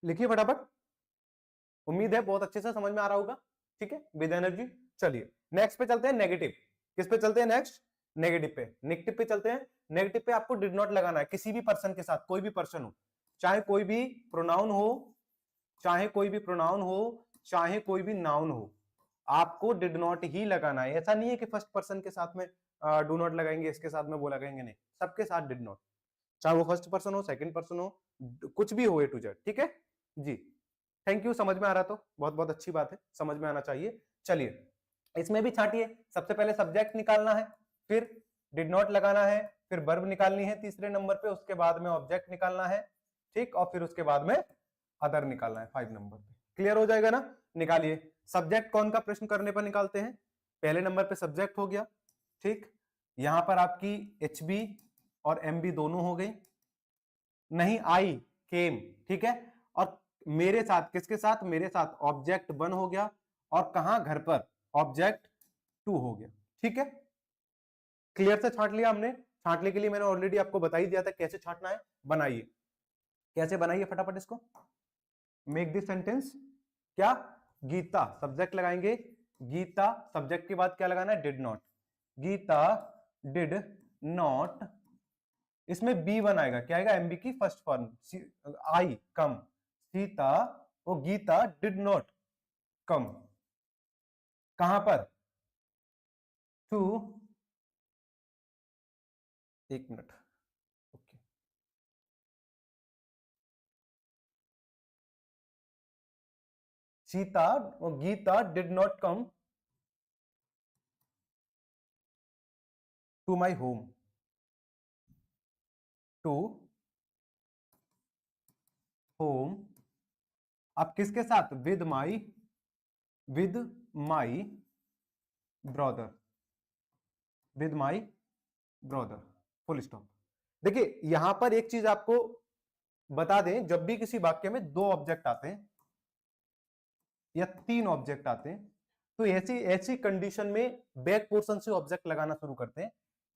लिखिए फटाफट, उम्मीद है बहुत अच्छे से समझ में आ रहा होगा। ठीक है, विद एनर्जी। चलिए नेक्स्ट पे चलते हैं, नेगेटिव। किस पे चलते हैं नेक्स्ट? नेगेटिव पे। नेगेटिव पे चलते हैं। नेगेटिव पे आपको डिड नॉट लगाना है किसी भी पर्सन के साथ, कोई भी पर्सन हो, चाहे कोई भी प्रोनाउन हो, चाहे कोई भी प्रोनाउन हो, चाहे कोई भी नाउन हो, आपको डिड नॉट ही लगाना है। ऐसा नहीं है कि फर्स्ट पर्सन के साथ में डू नॉट लगाएंगे, इसके साथ में वो लगाएंगे, नहीं, सबके साथ डिड नॉट, चाहे वो फर्स्ट पर्सन हो, सेकंड पर्सन हो, कुछ भी हो, ए टू जेड। ठीक है जी, थैंक यू। समझ में आ रहा तो बहुत बहुत अच्छी बात है, समझ में आना चाहिए। चलिए इसमें भी छांटिए। सबसे पहले सब्जेक्ट निकालना है, फिर डिड नॉट लगाना है, फिर वर्ब निकालनी है तीसरे नंबर पे, उसके बाद में ऑब्जेक्ट निकालना है, ठीक, और फिर उसके बाद में अदर निकालना है 5 नंबर पे। क्लियर हो जाएगा ना? निकालिए। सब्जेक्ट कौन का प्रश्न करने पर निकालते हैं? पहले नंबर पे सब्जेक्ट हो गया, ठीक, यहां पर आपकी एच बी और एम बी दोनों हो गई, नहीं आई केम, ठीक है, और मेरे साथ, किसके साथ? मेरे साथ ऑब्जेक्ट 1 हो गया, और कहां? घर पर, ऑब्जेक्ट 2 हो गया। ठीक है, क्लियर से छांट लिया हमने। छांटने के लिए मैंने ऑलरेडी आपको बता ही दिया था कैसे छांटना है। बनाइए, कैसे बनाइए फटाफट इसको। मेक दिस सेंटेंस, क्या? गीता, सब्जेक्ट लगाएंगे गीता, सब्जेक्ट के बाद क्या लगाना है? Did not. Geeta did not, इसमें B1 आएगा, क्या आएगा? एमबी की first form, I come, Sita, वो गीता डिड नॉट कम, कहां पर? टू, एक मिनट, ओके, सीता, वो Geeta did not come to my home, to home, अब किसके साथ? With my brother, with my brother, full stop. देखिए यहां पर एक चीज आपको बता दें, जब भी किसी वाक्य में 2 ऑब्जेक्ट आते हैं या 3 ऑब्जेक्ट आते हैं, तो ऐसी ऐसी कंडीशन में बैक पोर्शन से ऑब्जेक्ट लगाना शुरू करते हैं।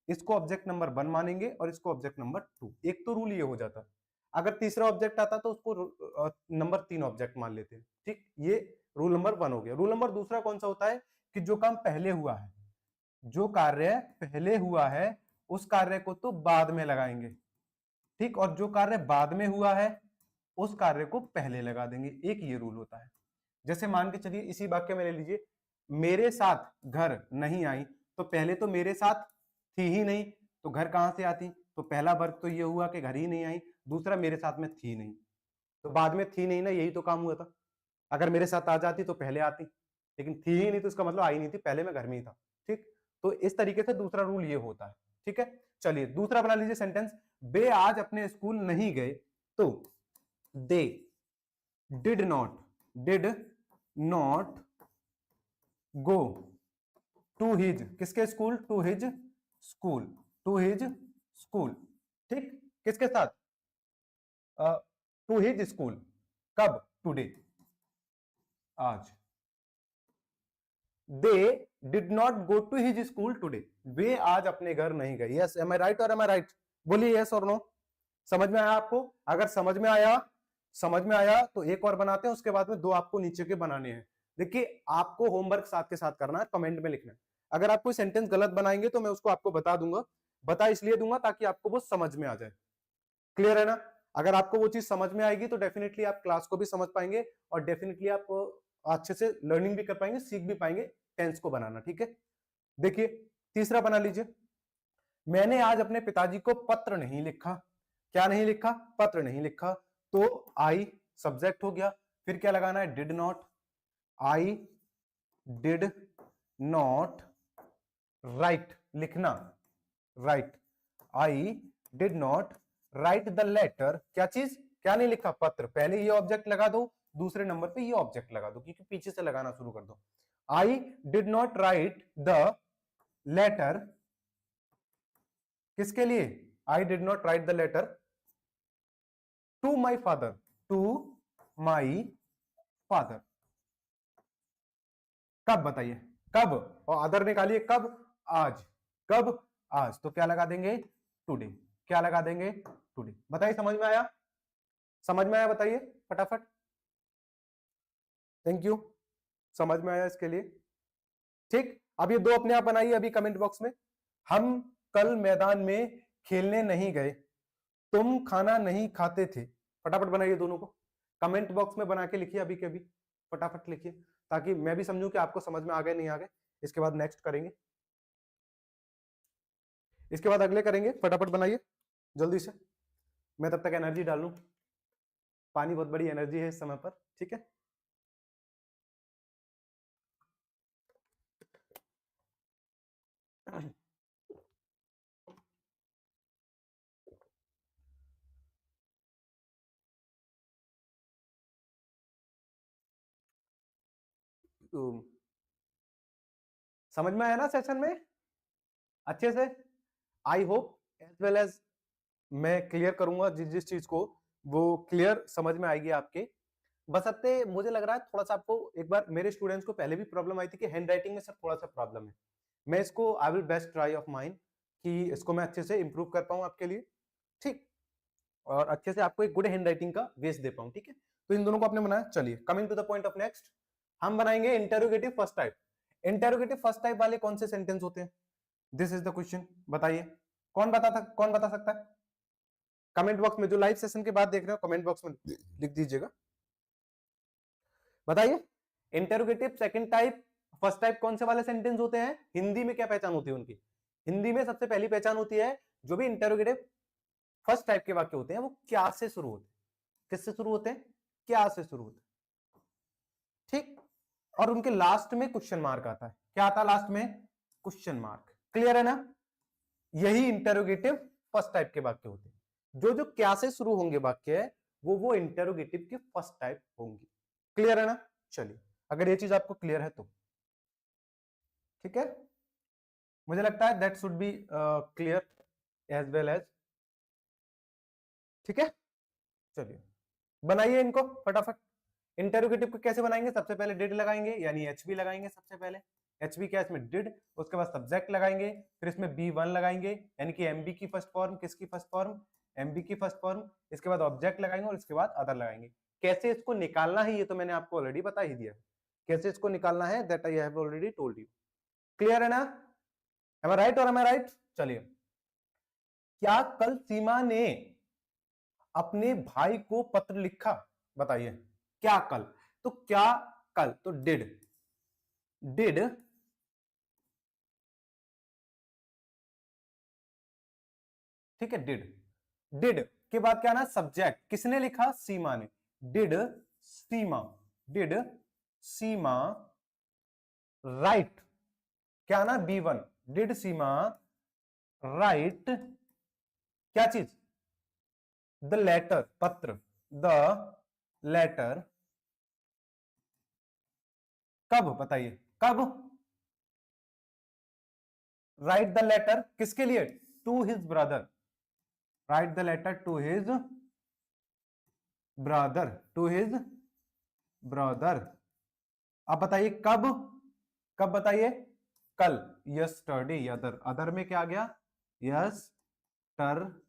इसको ऑब्जेक्ट नंबर 1 मानेंगे और इसको ऑब्जेक्ट नंबर 2। एक तो रूल ये हो जाता है। अगर तीसरा ऑब्जेक्ट आता तो उसको नंबर 3 ऑब्जेक्ट मान लेते हैं। ठीक, ये रूल नंबर 1 हो गया। रूल नंबर दूसरा कौन सा होता है? कि जो काम पहले हुआ है, जो कार्य पहले हुआ है, उस कार्य को तो बाद में लगाएंगे, ठीक, और जो कार्य बाद में हुआ है उस कार्य को पहले लगा देंगे। एक ये रूल होता है। जैसे मान के चलिए इसी वाक्य में ले लीजिए, मेरे साथ घर नहीं आई, तो पहले तो मेरे साथ थी ही नहीं, तो घर कहां से आती? तो पहला वर्ग तो ये हुआ कि घर ही नहीं आई, दूसरा मेरे साथ में थी नहीं, तो बाद में थी नहीं ना, यही तो काम हुआ था। अगर मेरे साथ आ जाती तो पहले आती, लेकिन थी ही नहीं तो इसका मतलब आई नहीं थी, पहले मैं घर में ही था। ठीक, तो इस तरीके से दूसरा रूल ये होता है। ठीक है, चलिए दूसरा बना लीजिए सेंटेंस। वे आज अपने स्कूल नहीं गए, तो they did not go to his, किसके school? To his school, to his school, ठीक, किसके साथ? टू हिज स्कूल, कब? टुडे, आज। They did not go to his school today, वे आज अपने घर नहीं गए। यस, एम आई राइट और एम आई राइट? बोलिए यस और नो। समझ में आया आपको? अगर समझ में आया तो एक और बनाते हैं, उसके बाद में 2 आपको नीचे के बनाने हैं। देखिए आपको होमवर्क साथ के साथ करना है, कमेंट में लिखना है। अगर आप कोई सेंटेंस गलत बनाएंगे तो मैं उसको आपको बता दूंगा, बता इसलिए दूंगा ताकि आपको वो समझ में आ जाए। क्लियर है ना? अगर आपको वो चीज समझ में आएगी तो डेफिनेटली आप क्लास को भी समझ पाएंगे और डेफिनेटली आप अच्छे से लर्निंग भी कर पाएंगे, सीख भी पाएंगे टेंस को बनाना। ठीक है, देखिए तीसरा बना लीजिए, मैंने आज अपने पिताजी को पत्र नहीं लिखा। क्या नहीं लिखा? पत्र नहीं लिखा। तो आई सब्जेक्ट हो गया, फिर क्या लगाना है? Did not. I did not write, लिखना, write. I did not write the letter. क्या चीज? क्या नहीं लिखा? पत्र। पहले ये ऑब्जेक्ट लगा दो, दूसरे नंबर पे ये ऑब्जेक्ट लगा दो, क्योंकि पीछे से लगाना शुरू कर दो। I did not write the letter, किसके लिए? I did not write the letter to my father, to my father. कब बताइए? कब? और अदर निकालिए, कब? आज। कब? आज। तो क्या लगा देंगे? टुडे। क्या लगा देंगे? टुडे। बताइए, समझ में आया? समझ में आया? बताइए फटाफट। थैंक यू, समझ में आया इसके लिए। ठीक, अब ये दो अपने आप बनाइए अभी कमेंट बॉक्स में। हम कल मैदान में खेलने नहीं गए, तुम खाना नहीं खाते थे। फटाफट बनाइए दोनों को, कमेंट बॉक्स में बना के लिखिए अभी के अभी, फटाफट लिखिए, ताकि मैं भी समझूं कि आपको समझ में आ गए नहीं आ गए। इसके बाद नेक्स्ट करेंगे, इसके बाद अगले करेंगे। फटाफट बनाइए जल्दी से, मैं तब तक एनर्जी डाल लूं। पानी बहुत बड़ी एनर्जी है इस समय पर। ठीक है, तो समझ में आया ना सेशन में अच्छे से? I hope as well as मैं क्लियर करूंगा जिस जिस चीज को, वो क्लियर समझ में आएगी आपके। बस अब मुझे लग रहा है थोड़ा सा आपको, एक बार मेरे स्टूडेंट्स को पहले भी प्रॉब्लम आई थी कि हैंड राइटिंग में सर थोड़ा सा प्रॉब्लम है। मैं इसको I will best try of mine कि इसको मैं अच्छे से इंप्रूव कर पाऊं आपके लिए। ठीक, और अच्छे से आपको एक गुड हैंड राइटिंग का बेस दे पाऊं। ठीक है, तो इन दोनों को आपने बनाया। चलिए coming to the point of next, हम बनाएंगे interrogative first type. Interrogative first type वाले कौन से सेंटेंस होते हैं? This is the question. बताइए, कौन बता सकता है? कमेंट बॉक्स में, जो लाइव सेशन के बाद देख रहे हो कमेंट बॉक्स में लिख दीजिएगा, बताइए। Interrogative second type first type कौन से वाले सेंटेंस होते हैं? हिंदी में क्या पहचान होती है उनकी? हिंदी में सबसे पहली पहचान होती है, जो भी इंटेरोगेटिव फर्स्ट टाइप के वाक्य होते हैं वो क्या से शुरू होते हैं? किससे शुरू होते हैं? क्या से शुरू होते हैं। ठीक, और उनके लास्ट में क्वेश्चन मार्क आता है। क्या आता है लास्ट में? Question mark. क्लियर है ना? यही इंटेरोगेटिव फर्स्ट टाइप के वाक्य होते हैं। जो जो क्या से शुरू होंगे वाक्य है वो इंटेरोगेटिव के फर्स्ट टाइप होंगे। क्लियर है ना? चलिए, अगर ये चीज आपको क्लियर है तो ठीक है, मुझे लगता है that should be clear as well as. ठीक है, चलिए बनाइए इनको फटाफट। इंटेरोगेटिव को कैसे बनाएंगे? सबसे पहले डिड लगाएंगे, यानी एचबी लगाएंगे सबसे पहले। एचबी क्या? इसमें डिड, उसके बाद सब्जेक्ट लगाएंगे, फिर इसमें बी1 लगाएंगे, यानी कि एमबी की फर्स्ट फॉर्म। किसकी फर्स्ट फॉर्म? एमबी की फर्स्ट फॉर्म। इसके बाद ऑब्जेक्ट लगाएंगे और इसके बाद अदर लगाएंगे। कैसे इसको निकालना है ये तो मैंने आपको ऑलरेडी बता ही दिया, कैसे इसको निकालना है that I have already told you. Clear है ना? एम आई राइट और एम आई राइट? चलिए, क्या कल सीमा ने अपने भाई को पत्र लिखा? बताइए, क्या कल? तो क्या कल, तो डिड। डिड ठीक है, डिड। डिड के बाद क्या ना? सब्जेक्ट। किसने लिखा? सीमा ने। Did Seema, did Seema write, क्या ना? बी1। डिड सीमा राइट क्या चीज? द लेटर, पत्र। द लेटर कब? बताइए, कब राइट द लेटर? किसके लिए? To his brother. Write the letter to his brother, to his brother. अब बताइए कब? कब बताइए? कल। यस्टरडे। अदर, अदर में क्या आ गया? यस्टरडे।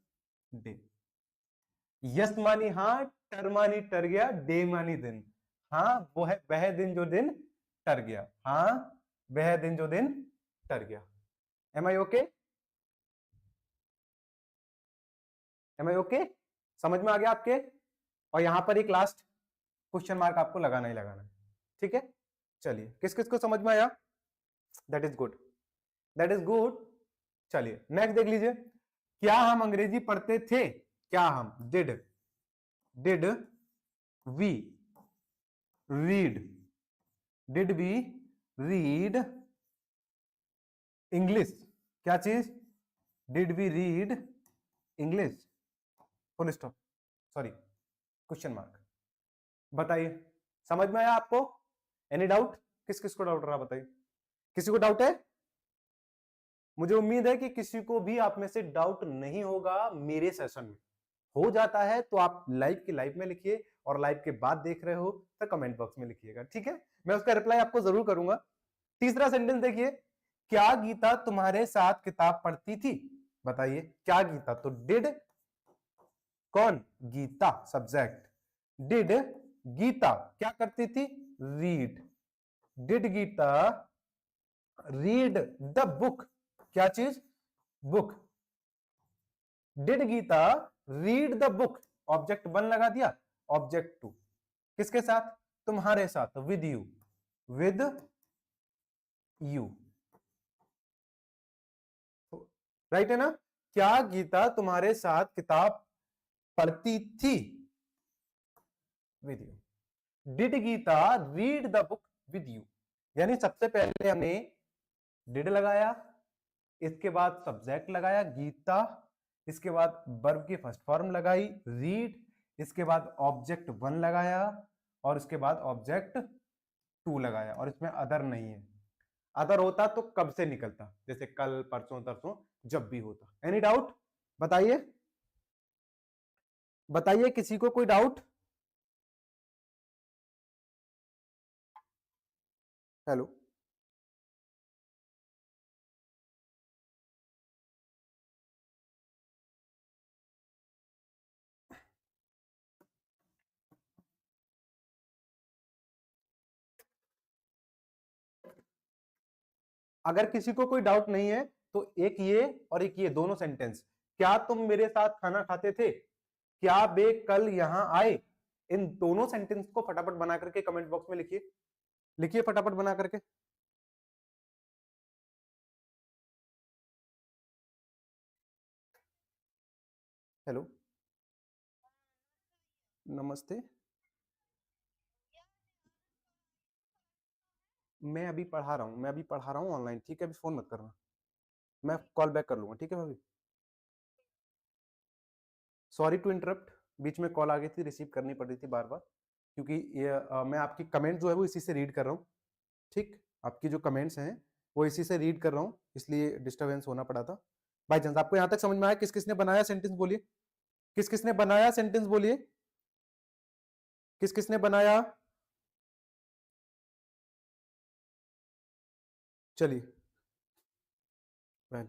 यस मानी हाँ, टर मानी टर गया, डे मानी दिन। हाँ वो है वह दिन जो दिन टर गया। हाँ वह दिन जो दिन टर गया। एम आई ओके? एम आई ओके? समझ में आ गया आपके? और यहां पर एक लास्ट क्वेश्चन मार्क आपको लगाना ही लगाना है, ठीक है? चलिए, किस किस को समझ में आया? That is good, that is good. चलिए नेक्स्ट देख लीजिए, क्या हम अंग्रेजी पढ़ते थे? क्या हम did we read did we read English? क्या चीज? Did we read English? Full stop, sorry question mark. बताइए, समझ में आया आपको? Any doubt? किस किस को डाउट रहा बताइए? किसी को डाउट है? मुझे उम्मीद है कि किसी को भी आप में से डाउट नहीं होगा मेरे सेशन में। हो जाता है तो आप लाइव के लाइव में लिखिए, और लाइव के बाद देख रहे हो तो कमेंट बॉक्स में लिखिएगा, ठीक है? मैं उसका रिप्लाई आपको जरूर करूंगा। तीसरा सेंटेंस देखिए, क्या गीता तुम्हारे साथ किताब पढ़ती थी? बताइए, क्या गीता? तो डिड, कौन? गीता, सब्जेक्ट। डिड गीता क्या करती थी? Read. Did Geeta read the book? क्या चीज? Book. Did Geeta read the book? Object 1 लगा दिया, ऑब्जेक्ट 2 किसके साथ? तुम्हारे साथ, with you, with you, right है ना? क्या गीता तुम्हारे साथ किताब पढ़ती थी? With you. Did Geeta read the book with you? यानी सबसे पहले हमने डिड लगाया, इसके बाद सब्जेक्ट लगाया गीता, इसके बाद वर्ब की फर्स्ट फॉर्म लगाई रीड, इसके बाद ऑब्जेक्ट 1 लगाया, और इसके बाद ऑब्जेक्ट 2 लगाया, और इसमें अदर नहीं है। अदर होता तो कब से निकलता, जैसे कल, परसों, तरसों, जब भी होता। Any doubt? बताइए, बताइए, किसी को कोई डाउट? हेलो, अगर किसी को कोई डाउट नहीं है तो एक ये और एक ये दोनों सेंटेंस, क्या तुम मेरे साथ खाना खाते थे? क्या वे कल यहां आए? इन दोनों सेंटेंस को फटाफट बना करके कमेंट बॉक्स में लिखिए, लिखिए फटाफट बना करके। हेलो, नमस्ते। मैं अभी पढ़ा रहा हूँ, मैं अभी पढ़ा रहा हूँ ऑनलाइन, ठीक है? अभी फोन मत करना, मैं कॉल बैक कर लूंगा, ठीक है भाभी? सॉरी टू इंटरप्ट, बीच में कॉल आ गई थी, रिसीव करनी पड़ रही थी बार बार, क्योंकि मैं आपकी कमेंट जो है वो इसी से रीड कर रहा हूँ, ठीक? आपकी जो कमेंट्स हैं वो इसी से रीड कर रहा हूँ, इसलिए डिस्टरबेंस होना पड़ा था। बाई चांस आपको यहाँ तक समझ में आया? किस किसने बनाया सेंटेंस बोलिए, किस किसने बनाया सेंटेंस बोलिए, किस किसने बनाया? चलिए, वेल,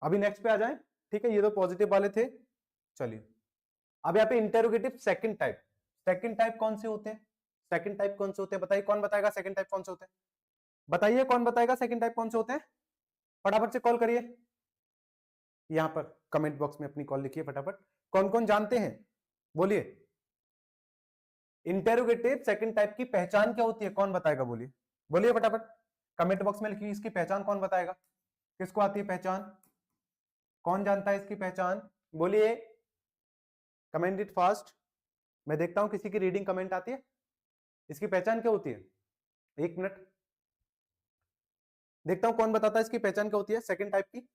अभी नेक्स्ट पे आ जाए, ठीक है? ये तो पॉजिटिव वाले थे। चलिए, अब यहाँ पे interrogative second type, second type कौन से होते हैं? सेकंड टाइप कौन से होते हैं बताइए, कौन बताएगा सेकंड टाइप कौन से होते हैं? बताइए, कौन बताएगा सेकंड टाइप कौन से होते हैं? फटाफट से कॉल करिए, यहां पर कमेंट बॉक्स में अपनी कॉल लिखिए फटाफट। कौन कौन जानते हैं बोलिए? इंटेरोगेटिव सेकंड टाइप की पहचान क्या होती है, कौन बताएगा? बोलिए, बोलिए फटाफट, कमेंट बॉक्स में लिखिए, इसकी पहचान कौन बताएगा? किसको आती है पहचान? कौन जानता है इसकी पहचान? बोलिए, कमेंट इट फास्ट, मैं देखता हूं किसी की रीडिंग कमेंट आती है। इसकी पहचान क्या होती है? एक मिनट, देखता हूं कौन बताता है इसकी पहचान क्या होती है सेकंड टाइप की।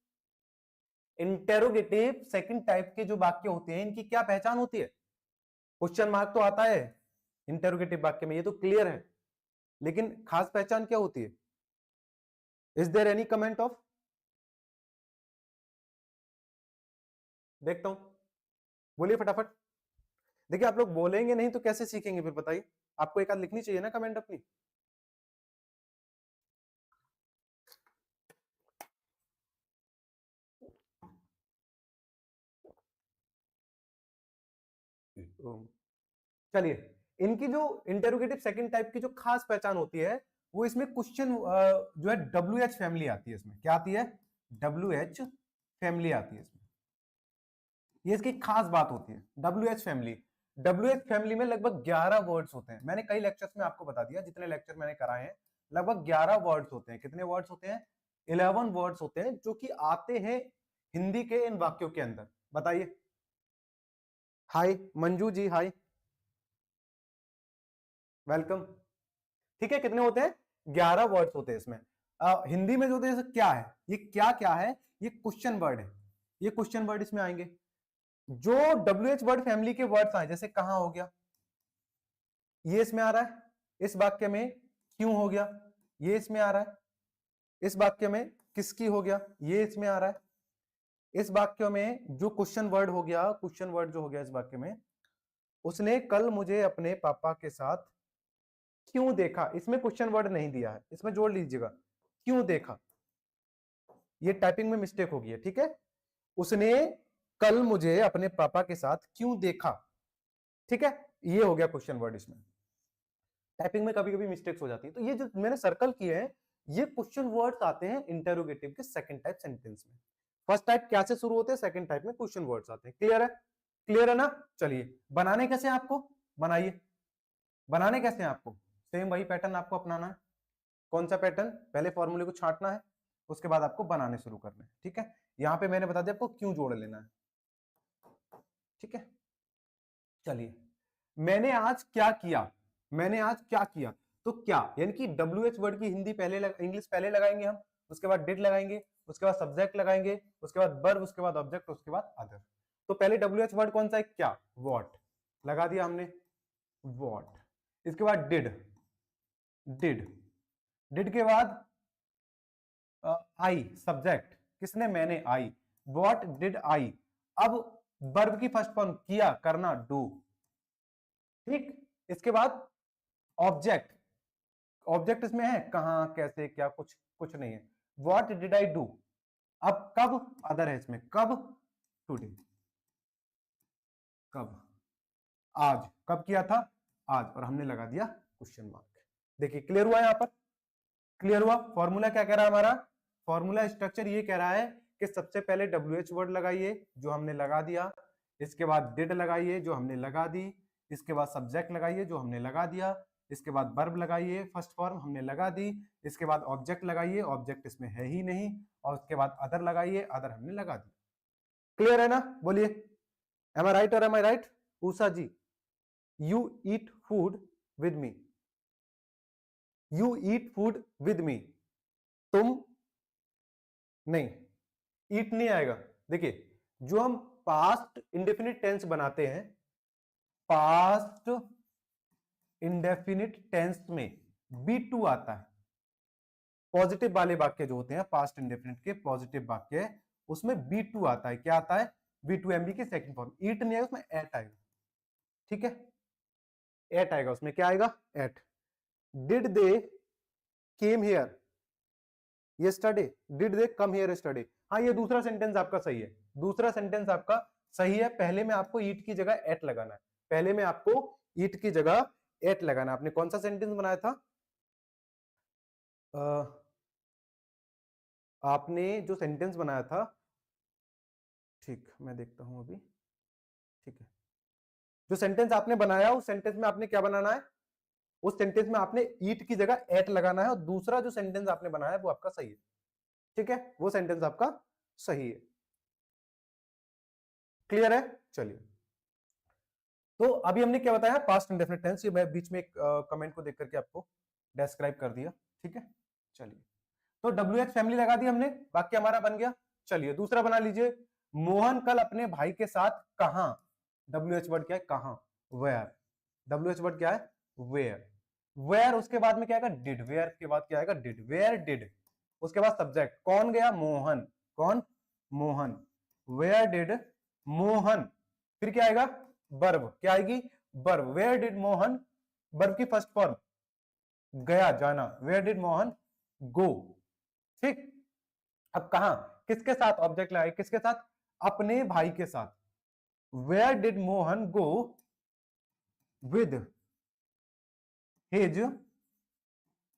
इंटेरोगेटिव सेकंड टाइप के जो वाक्य होते हैं इनकी क्या पहचान होती है? क्वेश्चन मार्क तो आता है इंटेरोगेटिव वाक्य में, ये तो क्लियर है, लेकिन खास पहचान क्या होती है? Is there any comment of? देखता हूं, बोलिए फटाफट। देखिए, आप लोग बोलेंगे नहीं तो कैसे सीखेंगे फिर? बताइए, आपको एक आध लिखनी चाहिए ना कमेंट अपनी। चलिए, इनकी जो इंटेरोगेटिव सेकंड टाइप की जो खास पहचान होती है वो इसमें क्वेश्चन जो है WH फैमिली आती है इसमें। क्या आती है? WH फैमिली आती है इसमें। ये इसकी खास बात होती है। WH फैमिली, WH फैमिली में लगभग 11 वर्ड्स होते हैं। मैंने कई लेक्चर्स में आपको बता दिया, जितने लेक्चर मैंने कराए हैं लगभग 11 वर्ड्स होते हैं। कितने वर्ड्स होते हैं? 11 वर्ड्स होते हैं जो कि आते हैं हिंदी के इन वाक्यों के अंदर। बताइए। हाय मंजू जी, हाय, वेलकम। ठीक है, कितने होते हैं? 11 वर्ड्स होते हैं इसमें। हिंदी में जो होते हैं क्या है, ये क्या क्या है? ये क्वेश्चन वर्ड है, ये क्वेश्चन वर्ड इसमें आएंगे। जो WH वर्ड फैमिली के वर्ड्स आए, जैसे कहां हो गया, ये इसमें आ रहा है। इस वाक्य में क्यों हो गया, ये इसमें आ रहा है। इस वाक्य में किसकी हो गया, ये इसमें आ रहा है। इस वाक्य में जो क्वेश्चन वर्ड हो गया, क्वेश्चन वर्ड जो हो गया इस वाक्य में, उसने कल मुझे अपने पापा के साथ क्यों देखा, इसमें क्वेश्चन वर्ड नहीं दिया है, इसमें जोड़ लीजिएगा क्यों देखा। ये टाइपिंग में मिस्टेक होगी है, ठीक है। उसने कल मुझे अपने पापा के साथ क्यों देखा, ठीक है, ये हो गया क्वेश्चन वर्ड। इसमें टाइपिंग में कभी कभी मिस्टेक्स हो जाती है। तो ये जो मैंने सर्कल किए हैं, ये क्वेश्चन वर्ड्स आते हैं इंटरोगेटिव के सेकंड टाइप सेंटेंस में। फर्स्ट टाइप क्या से शुरू होते हैं, सेकंड टाइप में क्वेश्चन वर्ड्स आते हैं। क्लियर है? क्लियर है ना? चलिए, बनाने कैसे हैं आपको, बनाइए। बनाने कैसे हैं आपको? सेम वही पैटर्न आपको अपनाना है। कौन सा पैटर्न? पहले फॉर्मूले को छांटना है, उसके बाद आपको बनाने शुरू करना है, ठीक है। यहां पे मैंने बता दिया आपको क्यों जोड़ लेना है, ठीक है। चलिए, मैंने आज क्या किया, मैंने आज क्या किया, तो क्या यानी कि WH वर्ड की हिंदी पहले इंग्लिश पहले लगाएंगे हम, उसके बाद डिड लगाएंगे, उसके बाद सब्जेक्ट लगाएंगे, उसके बाद वर्ब, उसके बाद ऑब्जेक्ट, उसके बाद अदर। तो पहले WH वर्ड कौन सा है? क्या, व्हाट लगा दिया हमने, व्हाट। इसके बाद डिड, डिड, डिड के बाद आई, सब्जेक्ट, किसने? मैंने, आई। What did I. अब वर्ब की फर्स्ट फॉर्म, किया, करना, डू, ठीक। इसके बाद ऑब्जेक्ट, ऑब्जेक्ट इसमें है कहां, कैसे, क्या, कुछ कुछ नहीं है। What did I do. अब कब, अदर है इसमें, कब, टुडे, कब, आज, कब किया था, आज, और हमने लगा दिया क्वेश्चन मार्क। देखिए क्लियर हुआ यहां पर, क्लियर हुआ। फॉर्मूला क्या कह रहा है हमारा, फॉर्मूला स्ट्रक्चर ये कह रहा है कि सबसे पहले WH वर्ड लगाइए, जो हमने लगा दिया। इसके बाद डिड लगाइए, जो हमने लगा दी। इसके बाद सब्जेक्ट लगाइए, जो हमने लगा दिया। इसके बाद वर्ब लगाइए, फर्स्ट फॉर्म हमने लगा दी। इसके बाद ऑब्जेक्ट लगाइए, ऑब्जेक्ट इसमें है ही नहीं। और उसके बाद अदर लगाइए, अदर हमने लगा दी। क्लियर है ना? बोलिए, एम आई राइट और am I right? Usha ji, you eat food with me, you eat food with me. तुम, नहीं, ईट नहीं आएगा। देखिए, जो हम पास्ट इंडेफिनिट टेंस बनाते हैं, पास्ट इंडेफिनिट टेंस में B2 आता है। पॉजिटिव वाले वाक्य जो होते हैं, पास्ट इंडेफिनिट के पॉजिटिव वाक्य, उसमें B2 आता है। क्या आता है? B2MB की सेकंड फॉर्म। ईट नहीं आएगा, उसमें एट आएगा, ठीक है। एट आएगा, उसमें क्या आएगा? Ate. Did they came here yesterday, did they come here yesterday. हाँ, ये दूसरा सेंटेंस आपका सही है, दूसरा सेंटेंस आपका सही है। पहले में आपको ईट की जगह एट लगाना है, पहले में आपको ईट की जगह एट लगाना है। आपने कौन सा सेंटेंस बनाया था? आपने जो सेंटेंस बनाया था, ठीक, मैं देखता हूं अभी, ठीक है। जो सेंटेंस आपने बनाया, उस सेंटेंस में आपने क्या बनाना है? उस सेंटेंस में आपने ईट की जगह एट लगाना है, और दूसरा जो सेंटेंस आपने बनाया वो आपका सही है, ठीक है, वो सेंटेंस आपका सही है। क्लियर है? चलिए, तो अभी हमने क्या बताया? Past indefinite tense. ये मैं बीच में एक कमेंट को देख करके आपको डिस्क्राइब कर दिया, ठीक है। चलिए, तो WH फैमिली लगा दी हमने, वाक्य हमारा बन गया। चलिए, दूसरा बना लीजिए। मोहन कल अपने भाई के साथ कहां। WH वर्ड क्या है? कहां, वेयर। WH वर्ड क्या है? वेयर। वेयर, उसके बाद में क्या आएगा? डिड। वेयर के बाद क्या आएगा? डिड। Where did. उसके बाद सब्जेक्ट, कौन गया? मोहन। कौन? मोहन। Where did Mohan. फिर क्या आएगा? वर्ब। क्या आएगी? Verb. Where did Mohan, verb की फर्स्ट फॉर्म, गया, जाना। वेयर डिड मोहन गो, ठीक। अब कहां, किसके साथ ऑब्जेक्ट लगाए? किसके साथ? अपने भाई के साथ। Where did Mohan go with his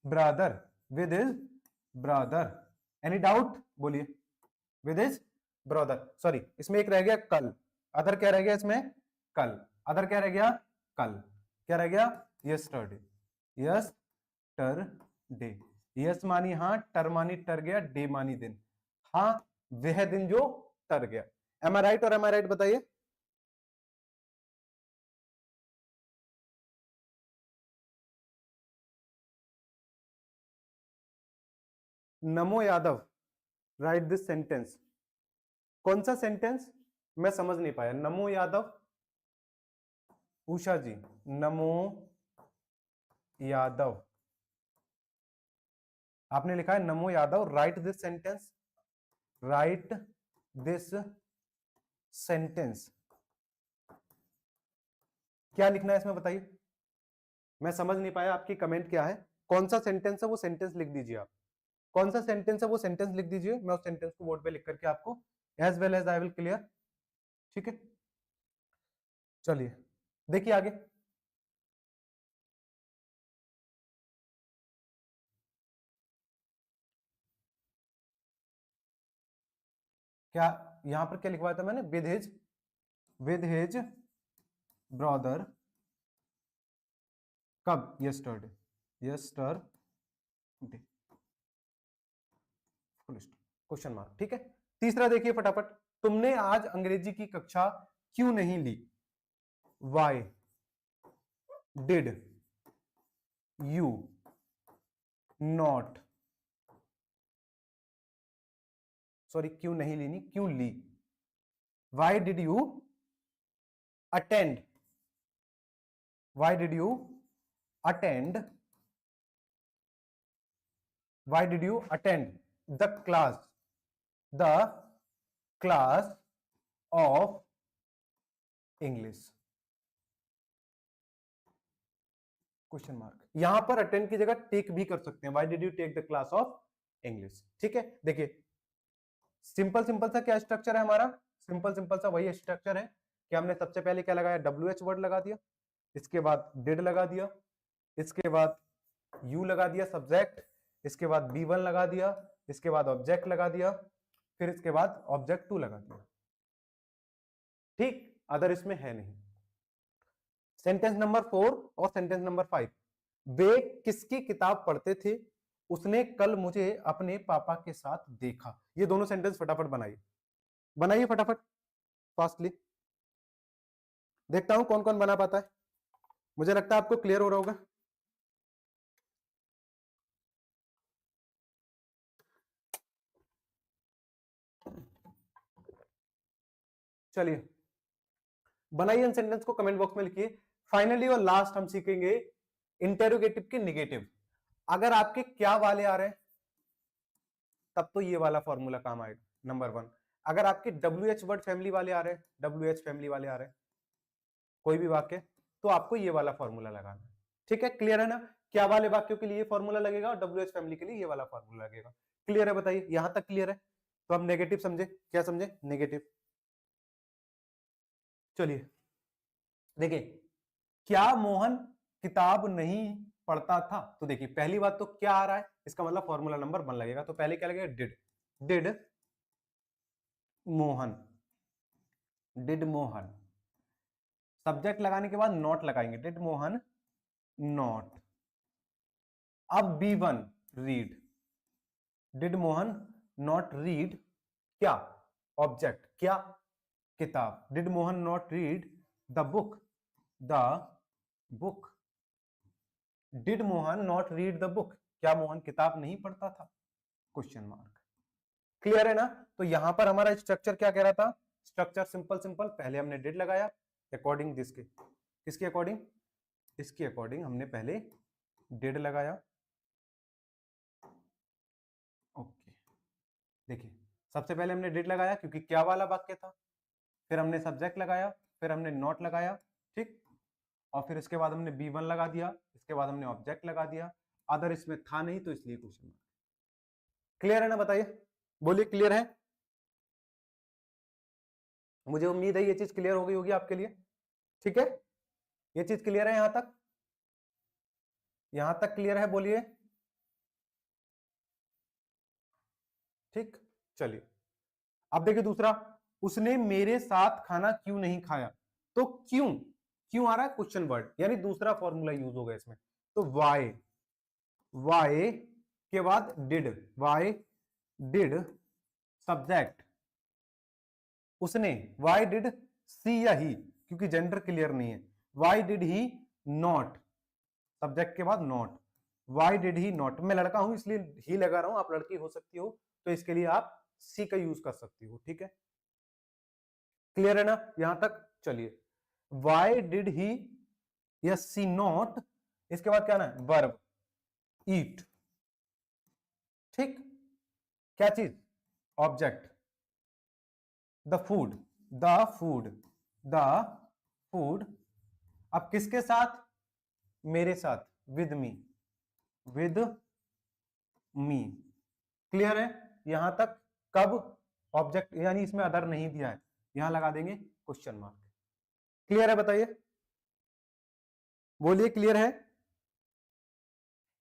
brother, with his brother. Any doubt? बोलिए। विद हिज ब्रदर, सॉरी इसमें एक रह गया कल। अदर क्या रह गया इसमें? कल। अदर क्या रह गया? कल। क्या रह गया? यस्टरडे। यस्टरडे। यस मानी हाँ, टर मानी टर गया, डे मानी दिन। हाँ, वह दिन जो टर गया। एम आई राइट और एम आई राइट बताइए? नमो यादव, राइट दिस सेंटेंस। कौन सा सेंटेंस? मैं समझ नहीं पाया। नमो यादव, उषा जी, नमो यादव, आपने लिखा है नमो Yadav, right this sentence. Right this sentence. क्या लिखना है इसमें बताइए? मैं समझ नहीं पाया, आपकी कमेंट क्या है? कौन सा सेंटेंस है वो सेंटेंस लिख दीजिए आप। कौन सा सेंटेंस है वो सेंटेंस लिख दीजिए, मैं उस सेंटेंस को बोर्ड पे लिख करके आपको as well as I will clear. ठीक है, चलिए देखिए आगे। क्या यहां पर क्या लिखवाया था मैंने? With his brother. कब? Yesterday. Yesterday, full stop, question mark. ठीक है, तीसरा देखिए फटाफट। तुमने आज अंग्रेजी की कक्षा क्यों नहीं ली? Why did you not, sorry क्यों नहीं ली, नहीं क्यों ली। Why did you attend, why did you attend, why did you attend the class, the class of English, question mark. यहां पर अटेंड की जगह टेक भी कर सकते हैं, why did you take the class of English. ठीक है, देखिए सिंपल सिंपल सा क्या स्ट्रक्चर है हमारा? सिंपल सिंपल सा वही स्ट्रक्चर है कि हमने सबसे पहले क्या लगाया? डब्ल्यू एच वर्ड लगा दिया, इसके बाद डिड लगा दिया, इसके बाद यू लगा दिया सब्जेक्ट, इसके बाद बी वन लगा दिया, इसके बाद ऑब्जेक्ट लगा दिया, फिर इसके बाद ऑब्जेक्ट टू लगा दिया। ठीक, अदर इसमें है नहीं। सेंटेंस नंबर 4 और सेंटेंस नंबर 5, वे किसकी किताब पढ़ते थे? उसने कल मुझे अपने पापा के साथ देखा। ये दोनों सेंटेंस फटाफट बनाइए, बनाइए फटाफट फास्टली। देखता हूं कौन कौन बना पाता है। मुझे लगता है आपको क्लियर हो रहा होगा। चलिए बनाइए इन सेंटेंस को, कमेंट बॉक्स में लिखिए। फाइनली और लास्ट हम सीखेंगे इंटेरोगेटिव के निगेटिव। अगर आपके क्या वाले आ रहे हैं तब तो ये वाला फॉर्मूला काम आएगा। नंबर 1, अगर आपके डब्ल्यू एच वर्ड फैमिली वाले आ रहे हैं, डब्ल्यू एच फैमिली वाले आ रहे हैं कोई भी वाक्य, तो आपको ये वाला फॉर्मूला लगाना है। ठीक है, क्लियर है ना? क्या वाले वाक्यों के लिए फॉर्मूला लगेगा और डब्ल्यू एच फैमिली के लिए ये वाला फॉर्मूला लगेगा। क्लियर है? बताइए, यहां तक क्लियर है? तो हम नेगेटिव समझे, क्या समझे? नेगेटिव। चलिए देखिए, क्या मोहन किताब नहीं पढ़ता था? तो देखिए पहली बात तो क्या आ रहा है, इसका मतलब फॉर्मूला नंबर 1 लगेगा, तो पहले क्या लगेगा? Did. Did Mohan, did Mohan. Subject लगाने के बाद नॉट लगाएंगे, डिड मोहन नॉट। अब B one read, did Mohan not read क्या? ऑब्जेक्ट क्या? किताब। Did Mohan not read the book, the book. Did Mohan not read the book, क्या मोहन किताब नहीं पढ़ता था? Question mark. क्लियर है ना? तो यहां पर हमारा स्ट्रक्चर क्या कह रहा था? स्ट्रक्चर सिंपल सिंपल, पहले हमने डिड लगाया अकॉर्डिंग दिस के, किसके अकॉर्डिंग? इसके अकॉर्डिंग हमने पहले डिड लगाया। ओके, देखिए सबसे पहले हमने डिड लगाया क्योंकि क्या वाला वाक्य था, फिर हमने सब्जेक्ट लगाया, फिर हमने नॉट लगाया, ठीक, और फिर इसके बाद हमने बी वन लगा दिया, इसके बाद हमने ऑब्जेक्ट लगा दिया। अदर इसमें था नहीं तो इसलिए क्वेश्चन मार्क। क्लियर है ना? बताइए, बोलिए क्लियर है? मुझे उम्मीद है ये चीज क्लियर हो गई होगी आपके लिए। ठीक है, ये चीज क्लियर है यहां तक? यहां तक क्लियर है? बोलिए। ठीक, चलिए अब देखिए दूसरा, उसने मेरे साथ खाना क्यों नहीं खाया। तो क्यों, क्यों आ रहा है क्वेश्चन वर्ड, यानी दूसरा फॉर्मूला यूज होगा इसमें। तो वाई, वाई के बाद डिड, वाई डिड सब्जेक्ट, उसने, वाई डिड सी या ही, क्योंकि जेंडर क्लियर नहीं है, why did he not, subject के बाद not, why did he not, मैं लड़का हूं इसलिए ही लगा रहा हूं, आप लड़की हो सकती हो तो इसके लिए आप सी का यूज कर सकती हो, ठीक है, क्लियर है ना यहां तक। चलिए, वाई डिड ही या सी नॉट, इसके बाद क्या ना है वर्ब ईट, ठीक, क्या चीज, object, the food, the food, the food, अब किसके साथ, मेरे साथ, with me, with me, clear है यहां तक। कब, ऑब्जेक्ट, यानी इसमें अदर नहीं दिया है, यहां लगा देंगे क्वेश्चन मार्क, क्लियर है बताइए, बोलिए क्लियर है।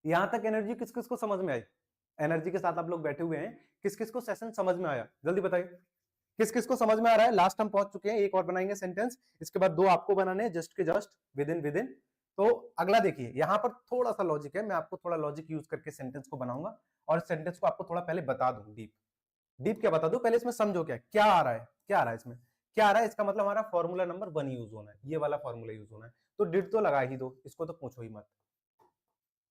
यहां तक एनर्जी किस किस को समझ में आई, एनर्जी के साथ आप लोग बैठे हुए हैं, किस किस को सेशन समझ में आया, जल्दी बताइए, किस किस को समझ में आ रहा है। लास्ट हम पहुंच चुके हैं, एक और बनाएंगे सेंटेंस, इसके बाद दो आपको बनाने हैं जस्ट के just, with in with in. तो अगला देखिए, यहां पर थोड़ा सा लॉजिक है, मैं आपको थोड़ा लॉजिक यूज करके सेंटेंस को बनाऊंगा, और सेंटेंस को आपको थोड़ा पहले बता दूं, डीप डीप क्या बता दूं, पहले इसमें समझो क्या क्या आ रहा है, क्या आ रहा है इसमें, क्या आ रहा है, इसका मतलब हमारा फॉर्मूला नंबर 1 यूज होना है, ये वाला फॉर्मूला यूज होना है। तो डिड तो लगा ही दो, इसको तो पूछो ही मत,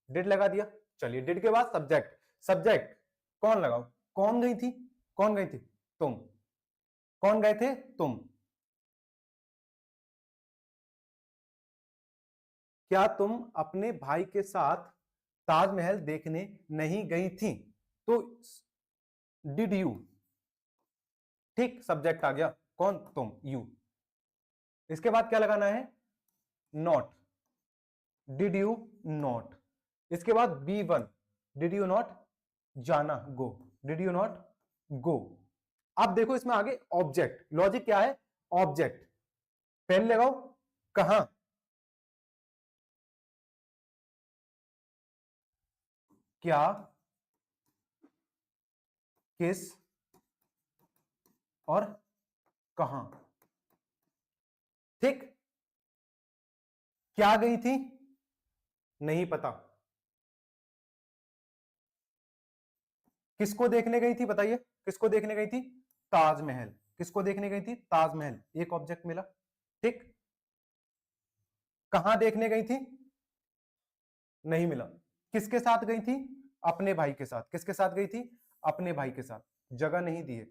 डिड लगा दिया। चलिए, डिड के बाद सब्जेक्ट, सब्जेक्ट कौन लगाओ, कौन गई थी, कौन गई थी, तुम, कौन गए थे, तुम, क्या तुम अपने भाई के साथ ताजमहल देखने नहीं गई थी। तो डिड यू, ठीक, सब्जेक्ट आ गया, कौन, तुम, यू, इसके बाद क्या लगाना है, नॉट, डिड यू नॉट, इसके बाद B1, डिड यू नॉट जाना, गो, डिड यू नॉट गो। अब देखो इसमें आगे ऑब्जेक्ट, लॉजिक क्या है, ऑब्जेक्ट पहले लगाओ, कहां, क्या, किस, और कहां, ठीक, क्या गई थी, नहीं पता, किसको देखने गई थी बताइए, किसको देखने गई थी, ताजमहल, किसको देखने गई थी, ताजमहल, एक ऑब्जेक्ट मिला, ठीक, कहां देखने गई थी, नहीं मिला, किसके साथ गई थी, अपने भाई के साथ, किसके साथ गई थी, अपने भाई के साथ, जगह नहीं दी है,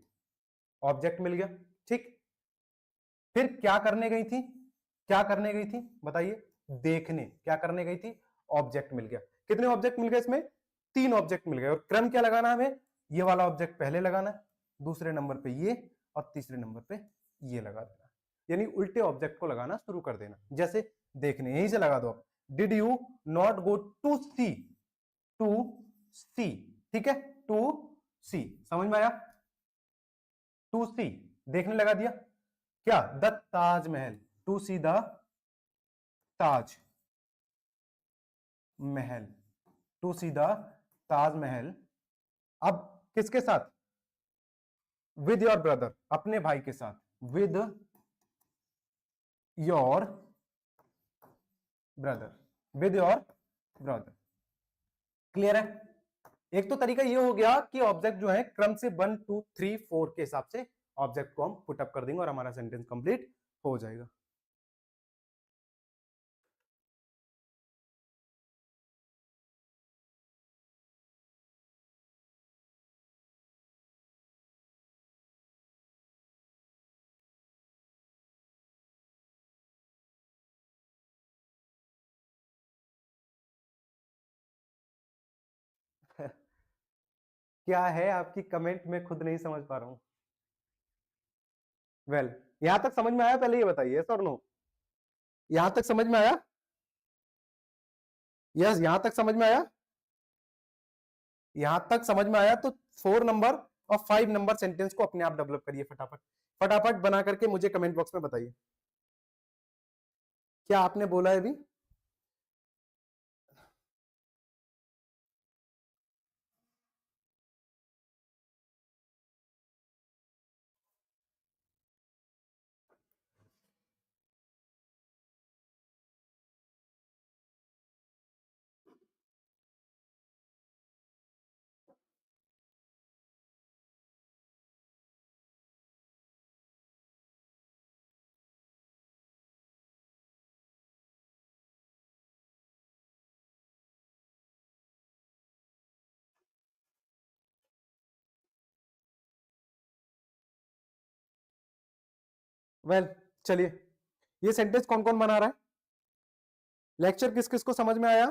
ऑब्जेक्ट मिल गया, ठीक, फिर क्या करने गई थी, क्या करने गई थी बताइए, देखने, क्या करने गई थी, ऑब्जेक्ट मिल गया, कितने ऑब्जेक्ट मिल गए इसमें, 3 ऑब्जेक्ट मिल गए, और क्रम क्या लगाना है हमें, ये वाला ऑब्जेक्ट पहले लगाना है, दूसरे नंबर पे ये, और तीसरे नंबर पे ये लगा देना, यानी उल्टे ऑब्जेक्ट को लगाना शुरू कर देना, जैसे देखने, यहीं से लगा दो आप, did you not go to see, to see, ठीक है, टू सी, समझ में आया, टू सी, देखने लगा दिया, क्या, the Taj Mahal, to see the Taj Mahal, to see the Taj Mahal, अब किसके साथ, विद योर ब्रदर, अपने भाई के साथ, with your brother, with your brother, clear है। एक तो तरीका ये हो गया कि ऑब्जेक्ट जो है क्रम से 1 2 3 4 के हिसाब से ऑब्जेक्ट को हम पुटअप कर देंगे और हमारा सेंटेंस कंप्लीट हो जाएगा। क्या है आपकी कमेंट में खुद नहीं समझ पा रहा हूं। वेल यहां तक समझ में आया, पहले ये बताइए सर, नो, यहां तक समझ में आया, यस यहां तक समझ में आया, यहां तक समझ में आया तो 4 नंबर और 5 नंबर सेंटेंस को अपने आप डेवलप करिए फटाफट, फटाफट बना करके मुझे कमेंट बॉक्स में बताइए क्या आपने बोला है अभी। वेल चलिए, ये सेंटेंस कौन कौन बना रहा है? लेक्चर किस किस को समझ में आया?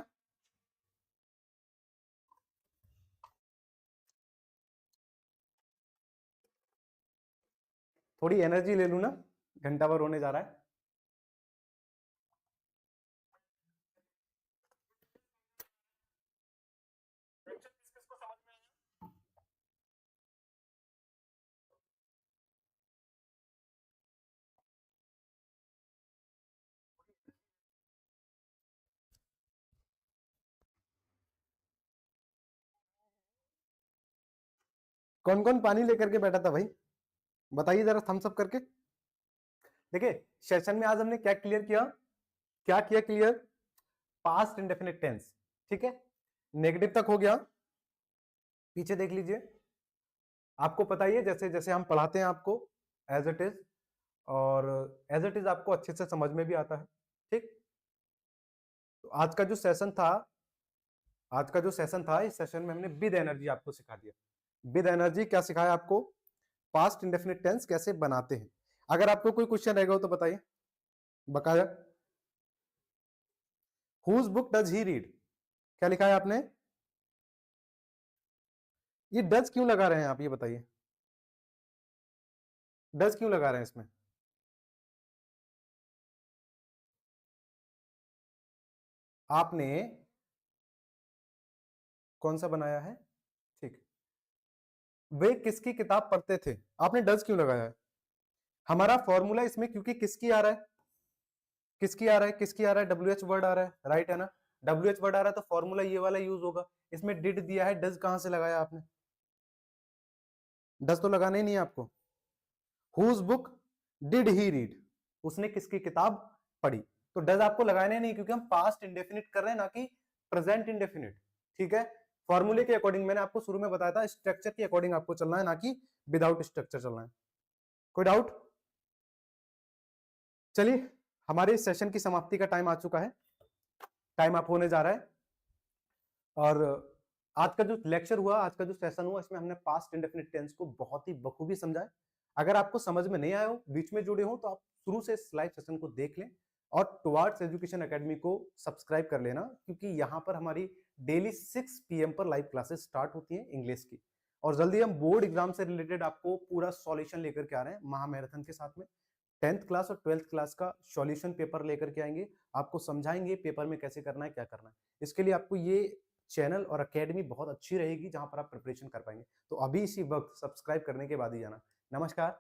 थोड़ी एनर्जी ले लू ना, घंटा भर होने जा रहा है। कौन कौन पानी लेकर के बैठा था भाई, बताइए जरा थम्स अप करके। देखिए, सेशन में आज हमने क्या क्लियर किया, क्या किया क्लियर? पास्ट इंडेफिनिट टेंस, ठीक है, नेगेटिव तक हो गया। पीछे देख लीजिए, आपको पता ही है जैसे जैसे हम पढ़ाते हैं आपको एज इट इज, और एज इट इज आपको अच्छे से समझ में भी आता है, ठीक। तो आज का जो सेशन था, इस सेशन में हमने विद एनर्जी आपको सिखा दिया। विद एनर्जी क्या सिखाया आपको? पास्ट इंडेफिनिट टेंस कैसे बनाते हैं। अगर आपको कोई क्वेश्चन रहेगा हो तो बताइए बकाया। Whose book does he read, क्या लिखा है आपने? ये डज क्यों लगा रहे हैं आप, ये बताइए, डज क्यों लगा रहे हैं इसमें? आपने कौन सा बनाया है? ठीक, वे किसकी किताब पढ़ते थे, आपने डज क्यों लगाया है? हमारा फॉर्मूला इसमें क्योंकि किसकी आ रहा है, किसकी आ रहा है, किसकी आ रहा है, डब्ल्यू एच वर्ड आ रहा है, राइट है ना? डब्ल्यू एच वर्ड आ रहा है तो फॉर्मूला ये वाला यूज होगा। इसमें डिड दिया है, डज कहां से लगाया आपने? डज तो लगाना ही नहीं है आपको। Whose book did he read, उसने किसकी किताब पढ़ी। तो डज आपको लगाना ही नहीं, क्योंकि हम पास्ट इंडेफिनिट कर रहे हैं ना कि प्रेजेंट इंडेफिनिट, ठीक है। फॉर्मूले के अकॉर्डिंग, मैंने आपको शुरू में बताया था, स्ट्रक्चर के अकॉर्डिंग आपको चलना है, ना कि विदाउट स्ट्रक्चर चलना है। कोई डाउट? चलिए, हमारे इस सेशन की समाप्ति का टाइम आ चुका है, टाइम अप होने जा रहा है। और आज का जो लेक्चर हुआ, आज का जो सेशन हुआ, इसमें हमने पास्ट इंडेफिनिट टेंस को बहुत ही बखूबी समझा है। अगर आपको समझ में नहीं आया हो, बीच में जुड़े हो, तो आप शुरू से इस लाइव सेशन को देख लें और टुवर्ड्स एजुकेशन एकेडमी को सब्सक्राइब कर लेना, क्योंकि यहाँ पर हमारी डेली 6 PM पर लाइव क्लासेस स्टार्ट होती हैं इंग्लिश की। और जल्दी हम बोर्ड एग्जाम से रिलेटेड आपको पूरा सॉल्यूशन लेकर के आ रहे हैं महामैराथन के साथ में। 10th क्लास और 12th क्लास का सॉल्यूशन पेपर लेकर के आएंगे, आपको समझाएंगे पेपर में कैसे करना है, क्या करना है। इसके लिए आपको ये चैनल और अकेडमी बहुत अच्छी रहेगी, जहां पर आप प्रिपरेशन कर पाएंगे। तो अभी इसी वक्त सब्सक्राइब करने के बाद ही जाना। नमस्कार।